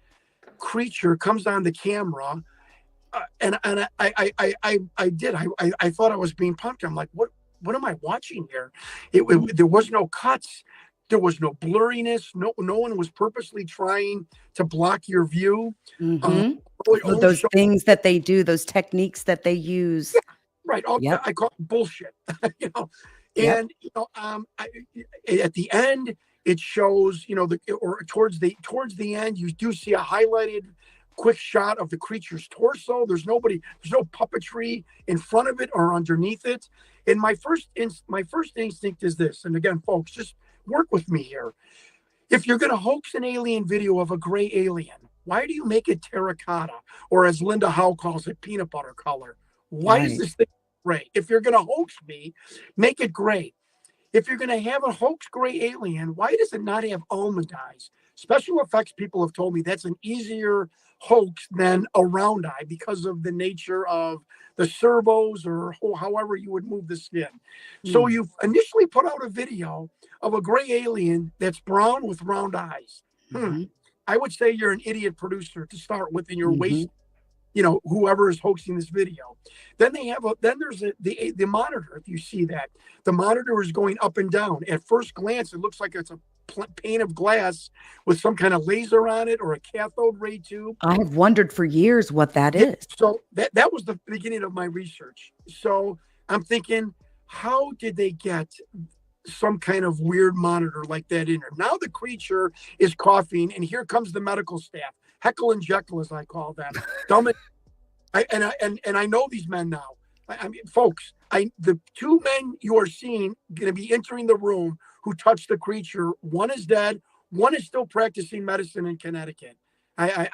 creature comes on the camera, and I thought I was being punked. I'm like, what am I watching here? There was no cuts. There was no blurriness. No one was purposely trying to block your view. Those things that they do, those techniques that they use. Yeah, right. I call it bullshit. And at the end, it shows, towards the end, you do see a highlighted quick shot of the creature's torso. There's no puppetry in front of it or underneath it. And my first instinct is this. And again, folks, just work with me here. If you're going to hoax an alien video of a gray alien, why do you make it terracotta, or as Linda Howe calls it, peanut butter color? Why is this thing gray? If you're going to hoax me, make it gray. If you're going to have a hoax gray alien, why does it not have almond eyes? Special effects people have told me that's an easier hoax than a round eye because of the nature of the servos or however you would move the skin. So you initially put out a video of a gray alien that's brown with round eyes. I would say you're an idiot producer to start with, and you're wasting, whoever is hosting this video. Then there's the monitor. If you see that, the monitor is going up and down. At first glance, it looks like it's a pane of glass with some kind of laser on it or a cathode ray tube. I have wondered for years what that is. So that was the beginning of my research. So I'm thinking, how did they get some kind of weird monitor like that in there? Now the creature is coughing, and here comes the medical staff. Heckle and Jekyll, as I call them. I know these men now. I mean, folks, the 2 men you are seeing going to be entering the room who touched the creature. One is dead. One is still practicing medicine in Connecticut. I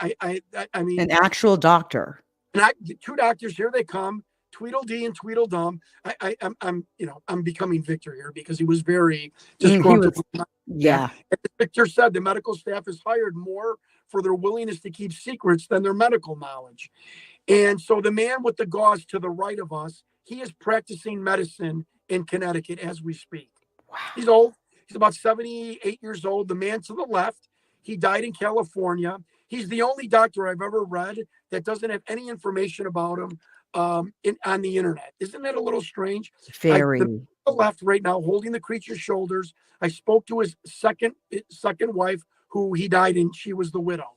mean, an actual doctor. And 2 doctors, here they come. Tweedledee and Tweedledum. I'm becoming Victor here because he was very He disgruntled. was, yeah. And Victor said the medical staff is hired more for their willingness to keep secrets than their medical knowledge. And so the man with the gauze to the right of us, he is practicing medicine in Connecticut as we speak. Wow. He's old. He's about 78 years old. The man to the left, he died in California. He's the only doctor I've ever read that doesn't have any information about him on the internet. Isn't that a little strange? Very. The left right now, holding the creature's shoulders. I spoke to his second wife, who he died in. She was the widow.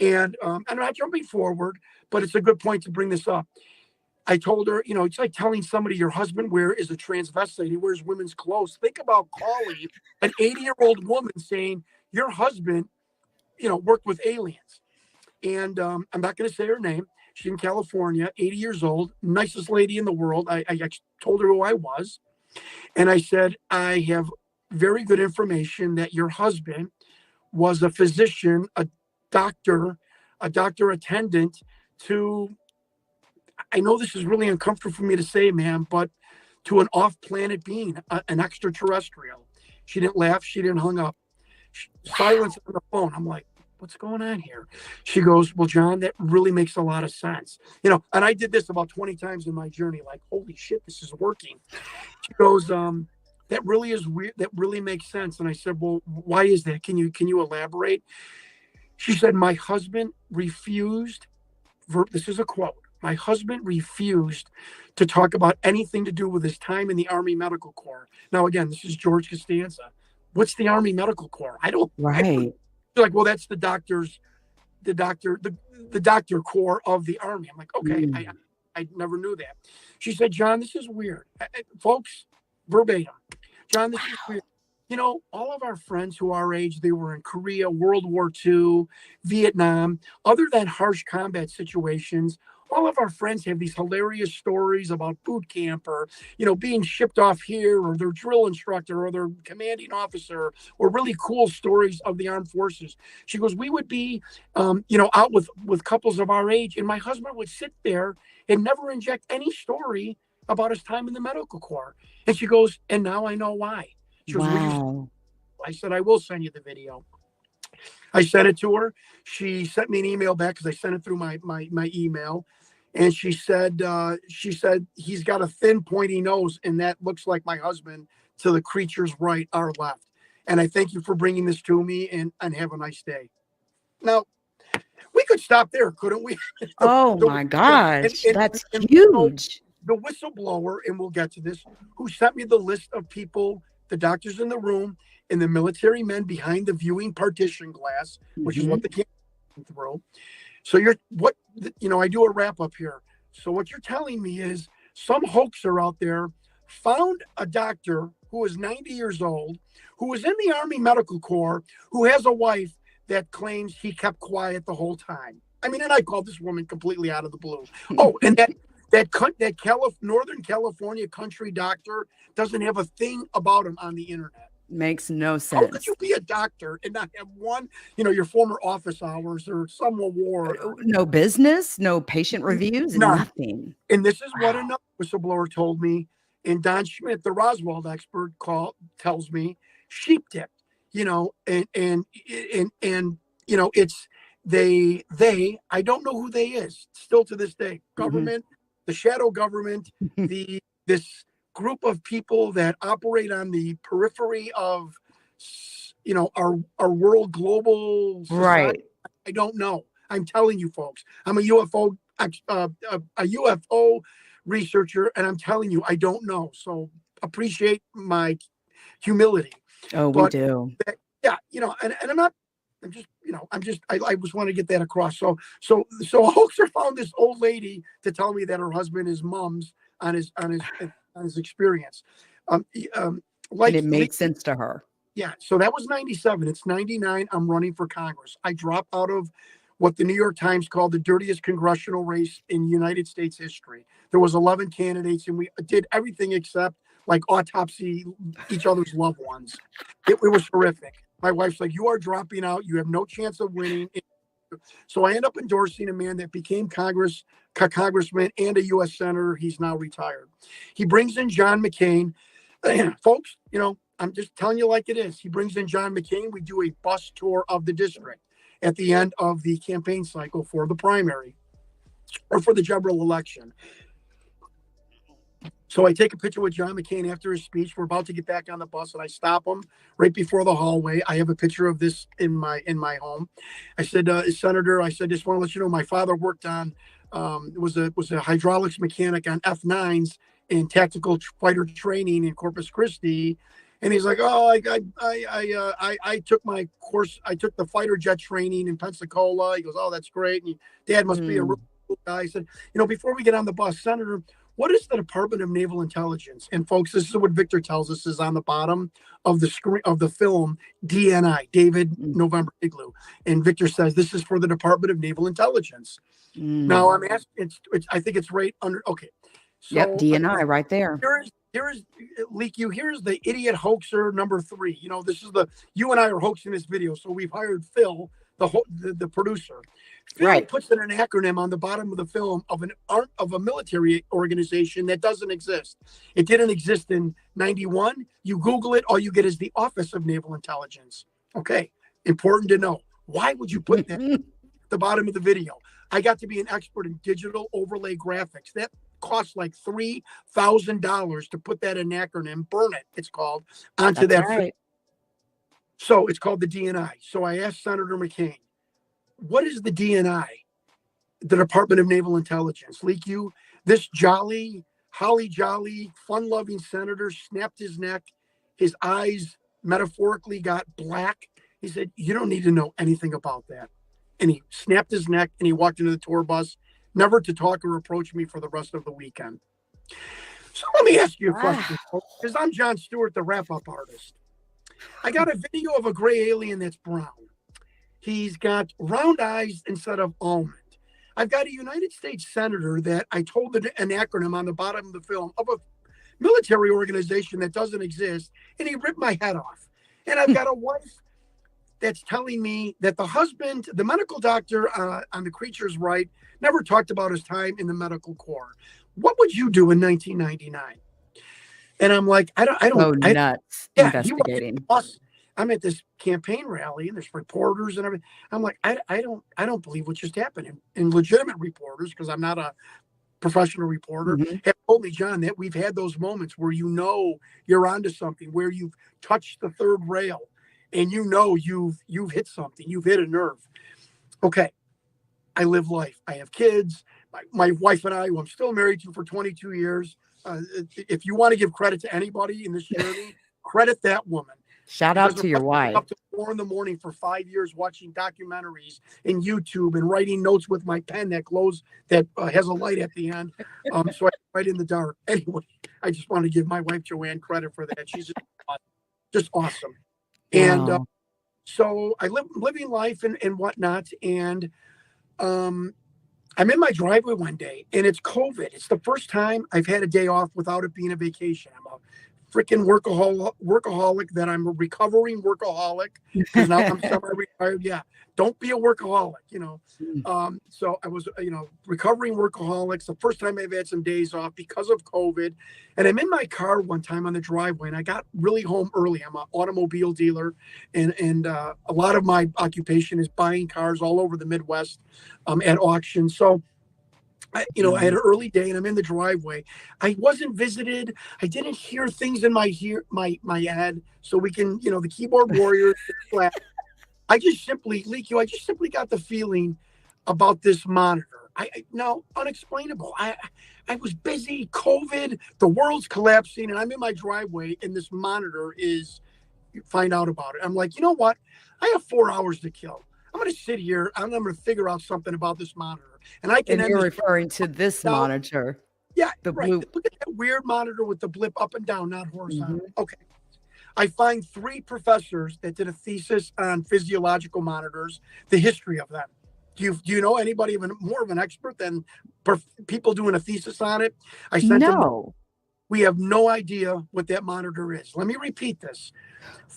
And I'm not jumping forward, but it's a good point to bring this up. I told her, it's like telling somebody your husband is a transvestite. He wears women's clothes. Think about calling an 80-year-old woman saying your husband, worked with aliens. And I'm not going to say her name. She's in California, 80 years old, nicest lady in the world. I told her who I was. And I said, I have very good information that your husband was a physician, a doctor attendant to, I know this is really uncomfortable for me to say, ma'am, but to an off-planet being, an extraterrestrial. She didn't laugh. She didn't hung up. Silence on the phone. I'm like, what's going on here? She goes, well, John, that really makes a lot of sense. And I did this about 20 times in my journey. Like, holy shit, this is working. She goes, that really is weird. That really makes sense. And I said, well, why is that? Can you elaborate? She said, my husband refused, this is a quote, my husband refused to talk about anything to do with his time in the Army Medical Corps. Now, again, this is George Costanza. What's the Army Medical Corps? Right. She's like, well, that's the doctor corps of the Army. I'm like, okay, I never knew that. She said, John, this is weird. Folks, verbatim. John, this is weird. All of our friends who are our age, they were in Korea, World War II, Vietnam, other than harsh combat situations. All of our friends have these hilarious stories about boot camp or, being shipped off here or their drill instructor or their commanding officer or really cool stories of the armed forces. She goes, we would be, out with couples of our age. And my husband would sit there and never inject any story about his time in the medical corps. And she goes, and now I know why. She goes, wow. I said, I will send you the video. I sent it to her. She sent me an email back because I sent it through my email. And she said he's got a thin, pointy nose, and that looks like my husband to the creature's right or left. And I thank you for bringing this to me, and have a nice day. Now, we could stop there, couldn't we? My gosh, that's huge. The whistleblower, and we'll get to this, who sent me the list of people, the doctors in the room, and the military men behind the viewing partition glass, which is what the camera went through. So I do a wrap up here. So what you're telling me is some hoaxer out there found a doctor who is 90 years old, who was in the Army Medical Corps, who has a wife that claims he kept quiet the whole time. I mean, and I called this woman completely out of the blue. Oh, and that Northern California country doctor doesn't have a thing about him on the internet. Makes no sense. How could you be a doctor and not have one, your former office hours or some award? No business, no patient reviews, nothing. And this is what another whistleblower told me. And Don Schmidt, the Roswell expert, tells me sheep dipped, and it's they, I don't know who they is still to this day. Government, the shadow government, this group of people that operate on the periphery of, our world, global society. Right. I don't know. I'm telling you, folks, I'm a UFO researcher, and I'm telling you, I don't know. So appreciate my humility. Oh, we do. And I'm not. I just want to get that across. So a hoaxer found this old lady to tell me that her husband is mums on his experience. And it made sense to her. Yeah. So that was 97. It's 99. I'm running for Congress. I dropped out of what the New York Times called the dirtiest congressional race in United States history. There was 11 candidates, and we did everything except autopsy each other's loved ones. It was horrific. My wife's like, you are dropping out. You have no chance of winning. So I end up endorsing a man that became congressman and a U.S. senator. He's now retired. He brings in John McCain. Folks, I'm just telling you like it is. He brings in John McCain. We do a bus tour of the district at the end of the campaign cycle for the primary or for the general election. So I take a picture with John McCain after his speech. We're about to get back on the bus, and I stop him right before the hallway. I have a picture of this in my home. I said, Senator, I just want to let you know my father worked on was a hydraulics mechanic on F9s in tactical fighter training in Corpus Christi. And he's like, oh, I took my course. I took the fighter jet training in Pensacola. He goes, oh, that's great. And Dad must be a real cool guy. I said, before we get on the bus, Senator, what is the Department of Naval Intelligence? And folks, this is what Victor tells us is on the bottom of the screen of the film DNI, David November Igloo. And Victor says this is for the Department of Naval Intelligence. Now I'm asking, I think it's right under. Okay. So, yep, DNI right there. Here is LeakYou. Here's the idiot hoaxer number 3. This is you and I are hoaxing this video. So we've hired Phil, the producer. Phil puts an acronym on the bottom of the film of a military organization that doesn't exist. It didn't exist in 91. You Google it, all you get is the Office of Naval Intelligence. Okay, important to know. Why would you put that at the bottom of the video? I got to be an expert in digital overlay graphics. That costs like $3,000 to put that in acronym, burn it, it's called, onto that. Right. So it's called the DNI. So I asked Senator McCain, what is the DNI? The Department of Naval Intelligence. LeakYou, this holly jolly, fun-loving senator snapped his neck. His eyes metaphorically got black. He said, you don't need to know anything about that. And he snapped his neck and he walked into the tour bus, never to talk or approach me for the rest of the weekend. So let me ask you a question, because I'm Jon Stewart, the wrap-up artist. I got a video of a gray alien that's brown. He's got round eyes instead of almond. I've got a United States senator that I told an acronym on the bottom of the film of a military organization that doesn't exist, and he ripped my head off. And I've got a wife that's telling me that the husband, the medical doctor on The Creature's Right, never talked about his time in the medical corps. What would you do in 1999? And I'm like, I don't. Nuts. Yeah, investigating. I'm at this campaign rally and there's reporters and everything. I'm like, I don't believe what just happened. And legitimate reporters, because I'm not a professional reporter, have told me, John, that we've had those moments where you're onto something, where you've touched the third rail and you've hit something, you've hit a nerve. Okay, I live life. I have kids. My wife and I, who I'm still married to for 22 years. If you want to give credit to anybody in this journey, credit that woman. Shout out to your wife. Up to 4 a.m. for 5 years watching documentaries and YouTube and writing notes with my pen that glows, that has a light at the end. So I write in the dark. Anyway, I just want to give my wife Joann credit for that. She's just awesome. And so I living life and whatnot. And I'm in my driveway one day and it's COVID. It's the first time I've had a day off without it being a vacation. I'm a freaking workaholic that I'm a recovering workaholic because now I'm semi-retired. Yeah. Don't be a workaholic, So I was, recovering workaholic. It's the first time I've had some days off because of COVID. And I'm in my car one time on the driveway and I got really home early. I'm an automobile dealer and a lot of my occupation is buying cars all over the Midwest at auctions. So I had an early day and I'm in the driveway. I wasn't visited. I didn't hear things in my head. So we can, the keyboard warrior. I just simply got the feeling about this monitor. Unexplainable. I was busy, COVID, the world's collapsing, and I'm in my driveway and this monitor find out about it. I'm like, you know what? I have 4 hours to kill. I'm going to sit here. I'm going to figure out something about this monitor. And you're referring to this monitor. Yeah, the blue. Look at that weird monitor with the blip up and down, not horizontal. Okay. I find 3 professors that did a thesis on physiological monitors, the history of them. Do you know anybody more of an expert than people doing a thesis on it? I sent them. We have no idea what that monitor is. Let me repeat this.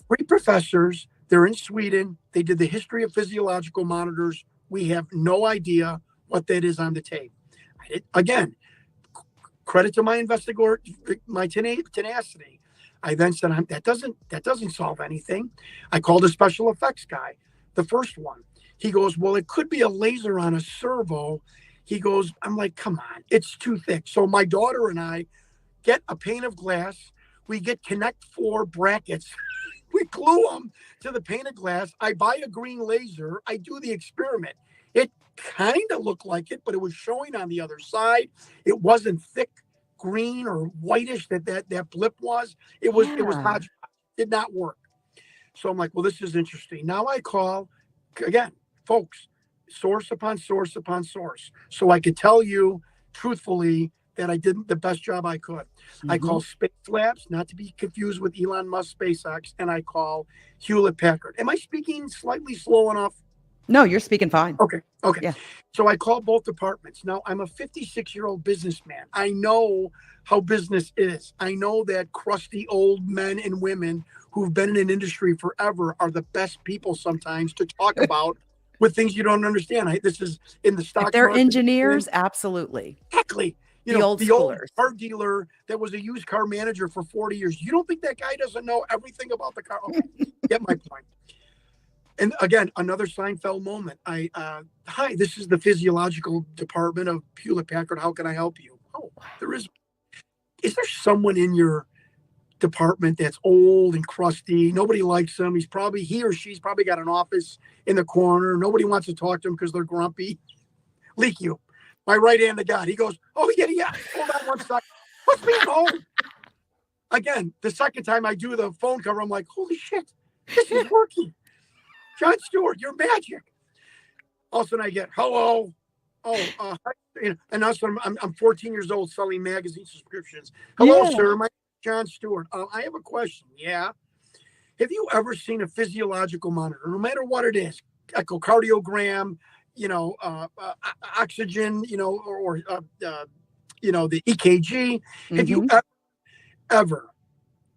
3 professors. They're in Sweden. They did the history of physiological monitors We have no idea what that is on the tape. Again, credit to my investigator, my tenacity. I then said, that doesn't solve anything. I called a special effects guy, the first one. He goes, well, it could be a laser on a servo. He goes, I'm like, come on, it's too thick. So my daughter and I get a pane of glass. We get Connect 4 brackets. We glue them to the pane of glass. I buy a green laser. I do the experiment. It kind of looked like it, but it was showing on the other side. It wasn't thick green or whitish that blip was. It was hodgepodge. Did not work. So I'm like, well, this is interesting. Now I call, again, folks, source upon source upon source. So I could tell you truthfully that I did the best job I could. I call Space Labs, not to be confused with Elon Musk SpaceX, and I call Hewlett Packard. Am I speaking slightly slow enough? No, you're speaking fine. Okay. Yeah. So I call both departments. Now, I'm a 56-year-old businessman. I know how business is. I know that crusty old men and women who've been in an industry forever are the best people sometimes to talk about with things you don't understand. This is in the stock If they're market. engineers, absolutely. Exactly. The old car dealer that was a used car manager for 40 years. You don't think that guy doesn't know everything about the car? Okay, get my point. And again, another Seinfeld moment. Hi, this is the physiological department of Hewlett Packard. How can I help you? Oh, is there someone in your department that's old and crusty? Nobody likes him. He or she's probably got an office in the corner. Nobody wants to talk to him because they're grumpy. LeakYou, my right hand to God. He goes, oh, yeah. Hold on one second. What's being home? Again, the second time I do the phone cover, I'm like, holy shit, this is working. Jon Stewart, you're magic. All of a sudden I get, hello. And also I'm 14 years old selling magazine subscriptions. Hello, sir. My name is Jon Stewart. I have a question. Yeah. Have you ever seen a physiological monitor, no matter what it is, echocardiogram, oxygen, or the EKG? Have you ever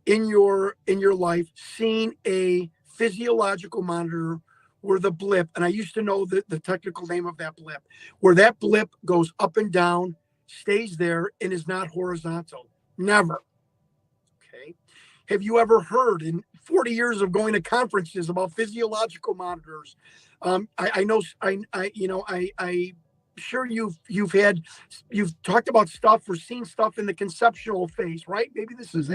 in your life seen a physiological monitor where the blip, and I used to know the technical name of that blip, where that blip goes up and down, stays there, and is not horizontal? Never. Okay. Have you ever heard in 40 years of going to conferences about physiological monitors? I'm sure you've talked about stuff or seen stuff in the conceptual phase, right? Maybe this is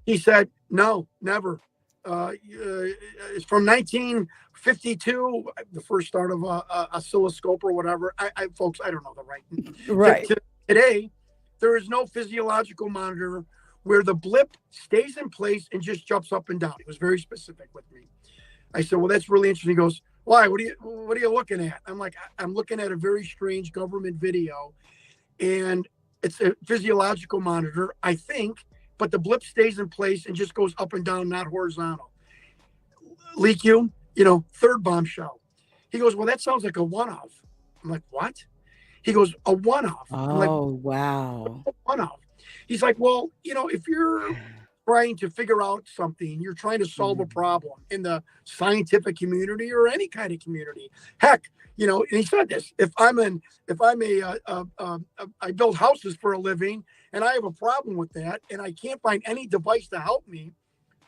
he said, no, never. It's from 1952, the first start of a oscilloscope or whatever. Folks, I don't know the right. Today, there is no physiological monitor where the blip stays in place and just jumps up and down. He was very specific with me. I said, well, that's really interesting. He goes, why? What are you looking at? I'm like, I'm looking at a very strange government video, and it's a physiological monitor, I think, but the blip stays in place and just goes up and down, not horizontal. LeakYou, third bombshell. He goes, well, that sounds like a one-off. I'm like, what? He goes, a one-off. I'm like, wow. One-off. He's like, well, if you're trying to figure out something, you're trying to solve a problem in the scientific community or any kind of community. Heck, and he said this, I build houses for a living and I have a problem with that and I can't find any device to help me.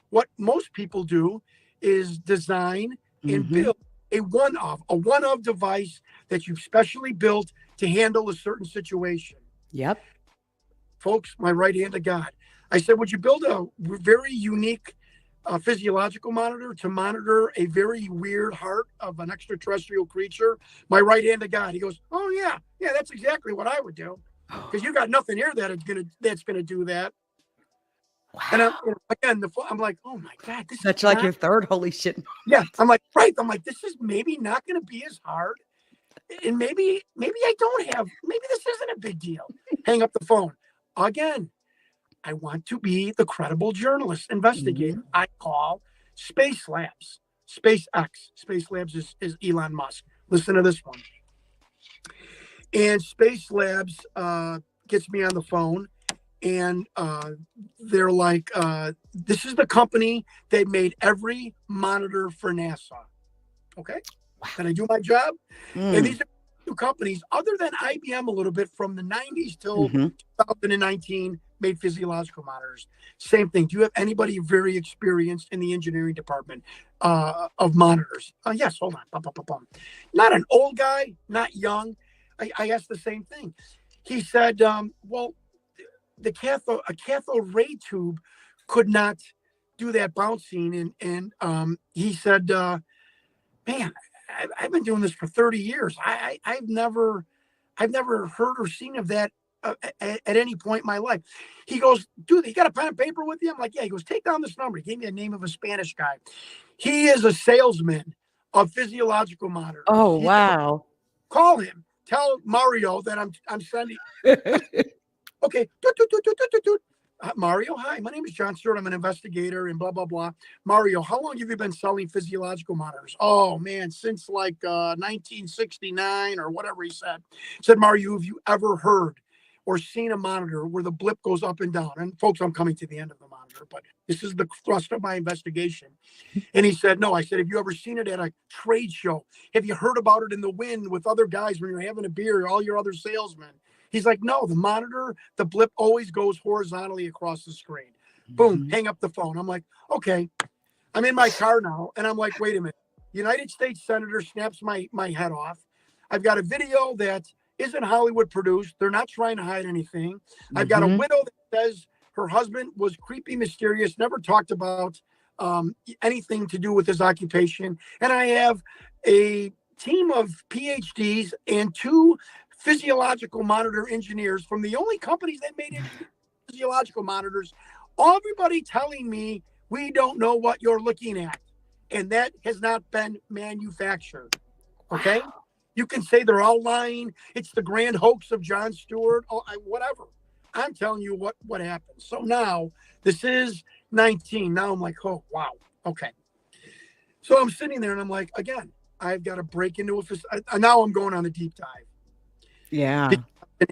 What most people do is design and build a one-off device that you've specially built to handle a certain situation. Yep. Folks, my right hand to God. I said, would you build a very unique physiological monitor to monitor a very weird heart of an extraterrestrial creature? My right hand to God. He goes, oh yeah, that's exactly what I would do. Because you got nothing here that's gonna do that. Wow. And I'm like, oh my God, that's like your third holy shit. Yeah, I'm like, right. I'm like, this is maybe not gonna be as hard. And maybe this isn't a big deal. Hang up the phone. Again, I want to be the credible journalist investigator. I call Space Labs, SpaceX. Space Labs is Elon Musk. Listen to this one. And Space Labs gets me on the phone, and they're like, this is the company that made every monitor for NASA. Okay? that I do my job. Mm. And these are two companies, other than IBM a little bit from the 90s till Mm-hmm. 2019, made physiological monitors. Same thing. Do you have anybody very experienced in the engineering department of monitors? Yes, hold on. Bum, bum, bum, bum. Not an old guy, not young. I asked the same thing. He said, well, a cathode ray tube could not do that bouncing. And he said, man, I've been doing this for 30 years. I've never heard or seen of that at any point in my life. He goes, dude, you got a pen and paper with you? I'm like, yeah. He goes, take down this number. He gave me the name of a Spanish guy. He is a salesman of physiological monitors. Oh, wow. Call him. Tell Mario that I'm sending. Okay. Mario, hi. My name is Jon Stewart. I'm an investigator and blah, blah, blah. Mario, how long have you been selling physiological monitors? Oh, man, since like 1969 or whatever he said. Said, Mario, have you ever heard or seen a monitor where the blip goes up and down? And folks, I'm coming to the end of the monitor, but this is the thrust of my investigation. And he said, no. I said, have you ever seen it at a trade show? Have you heard about it in the wind with other guys when you're having a beer, all your other salesmen? He's like, no, the monitor, the blip always goes horizontally across the screen. Boom, hang up the phone. I'm like, okay. I'm in my car now, and I'm like, wait a minute. United States Senator snaps my head off. I've got a video that isn't Hollywood produced. They're not trying to hide anything. I've got a widow that says her husband was creepy, mysterious, never talked about anything to do with his occupation. And I have a team of PhDs and 2 physiological monitor engineers from the only companies that made physiological monitors. Everybody telling me we don't know what you're looking at. And that has not been manufactured. Okay? Wow. You can say they're all lying. It's the grand hoax of Jon Stewart, whatever. I'm telling you what happened. So now this is 19. Now I'm like, oh, wow. Okay. So I'm sitting there and I'm like, again, I've got to break into a now I'm going on a deep dive. Yeah.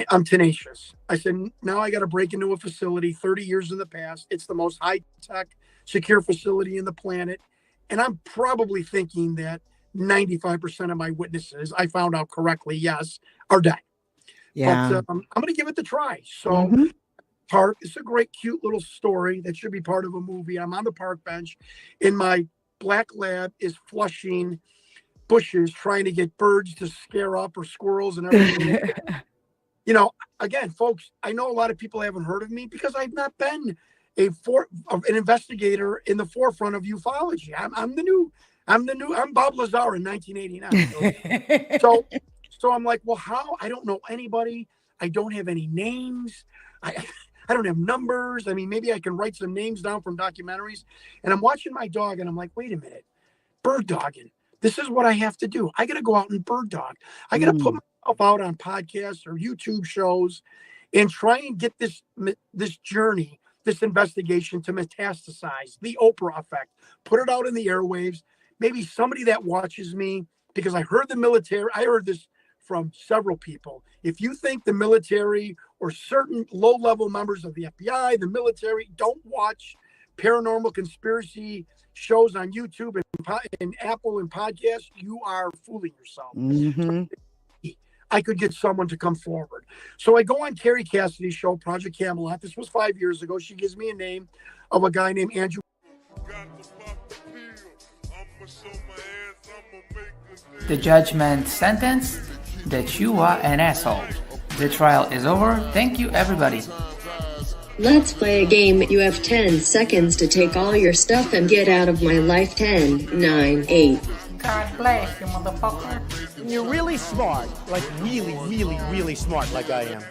I'm tenacious. I said, now I got to break into a facility 30 years in the past. It's the most high-tech, secure facility in the planet. And I'm probably thinking that 95% of my witnesses, I found out correctly, yes, are dead. Yeah. But I'm going to give it the try. So park, it's a great, cute little story that should be part of a movie. I'm on the park bench and my black lab is flushing bushes, trying to get birds to scare up or squirrels and everything. You know, again, folks, I know a lot of people haven't heard of me because I've not been an investigator in the forefront of ufology. I'm Bob Lazar in 1989. So I'm like, well, how? I don't know anybody. I don't have any names. I don't have numbers. I mean, maybe I can write some names down from documentaries. And I'm watching my dog and I'm like, wait a minute, bird dogging. This is what I have to do. I got to go out and bird dog. I got to put myself out on podcasts or YouTube shows and try and get this journey, this investigation to metastasize, the Oprah effect, put it out in the airwaves. Maybe somebody that watches me, because I heard the military, I heard this from several people. If you think the military or certain low-level members of the FBI, the military, don't watch paranormal conspiracy shows on YouTube and Apple and podcasts, you are fooling yourself. I could get someone to come forward. So I go on Carrie Cassidy's show, Project Camelot. This was 5 years ago. She gives me a name of a guy named Andrew. The judgment sentence that you are an asshole. The trial is over. Thank you, everybody. Let's play a game. You have 10 seconds to take all your stuff and get out of my life. 10, 9, 8. God bless you, motherfucker. You're really smart. Like really, really, really smart like I am.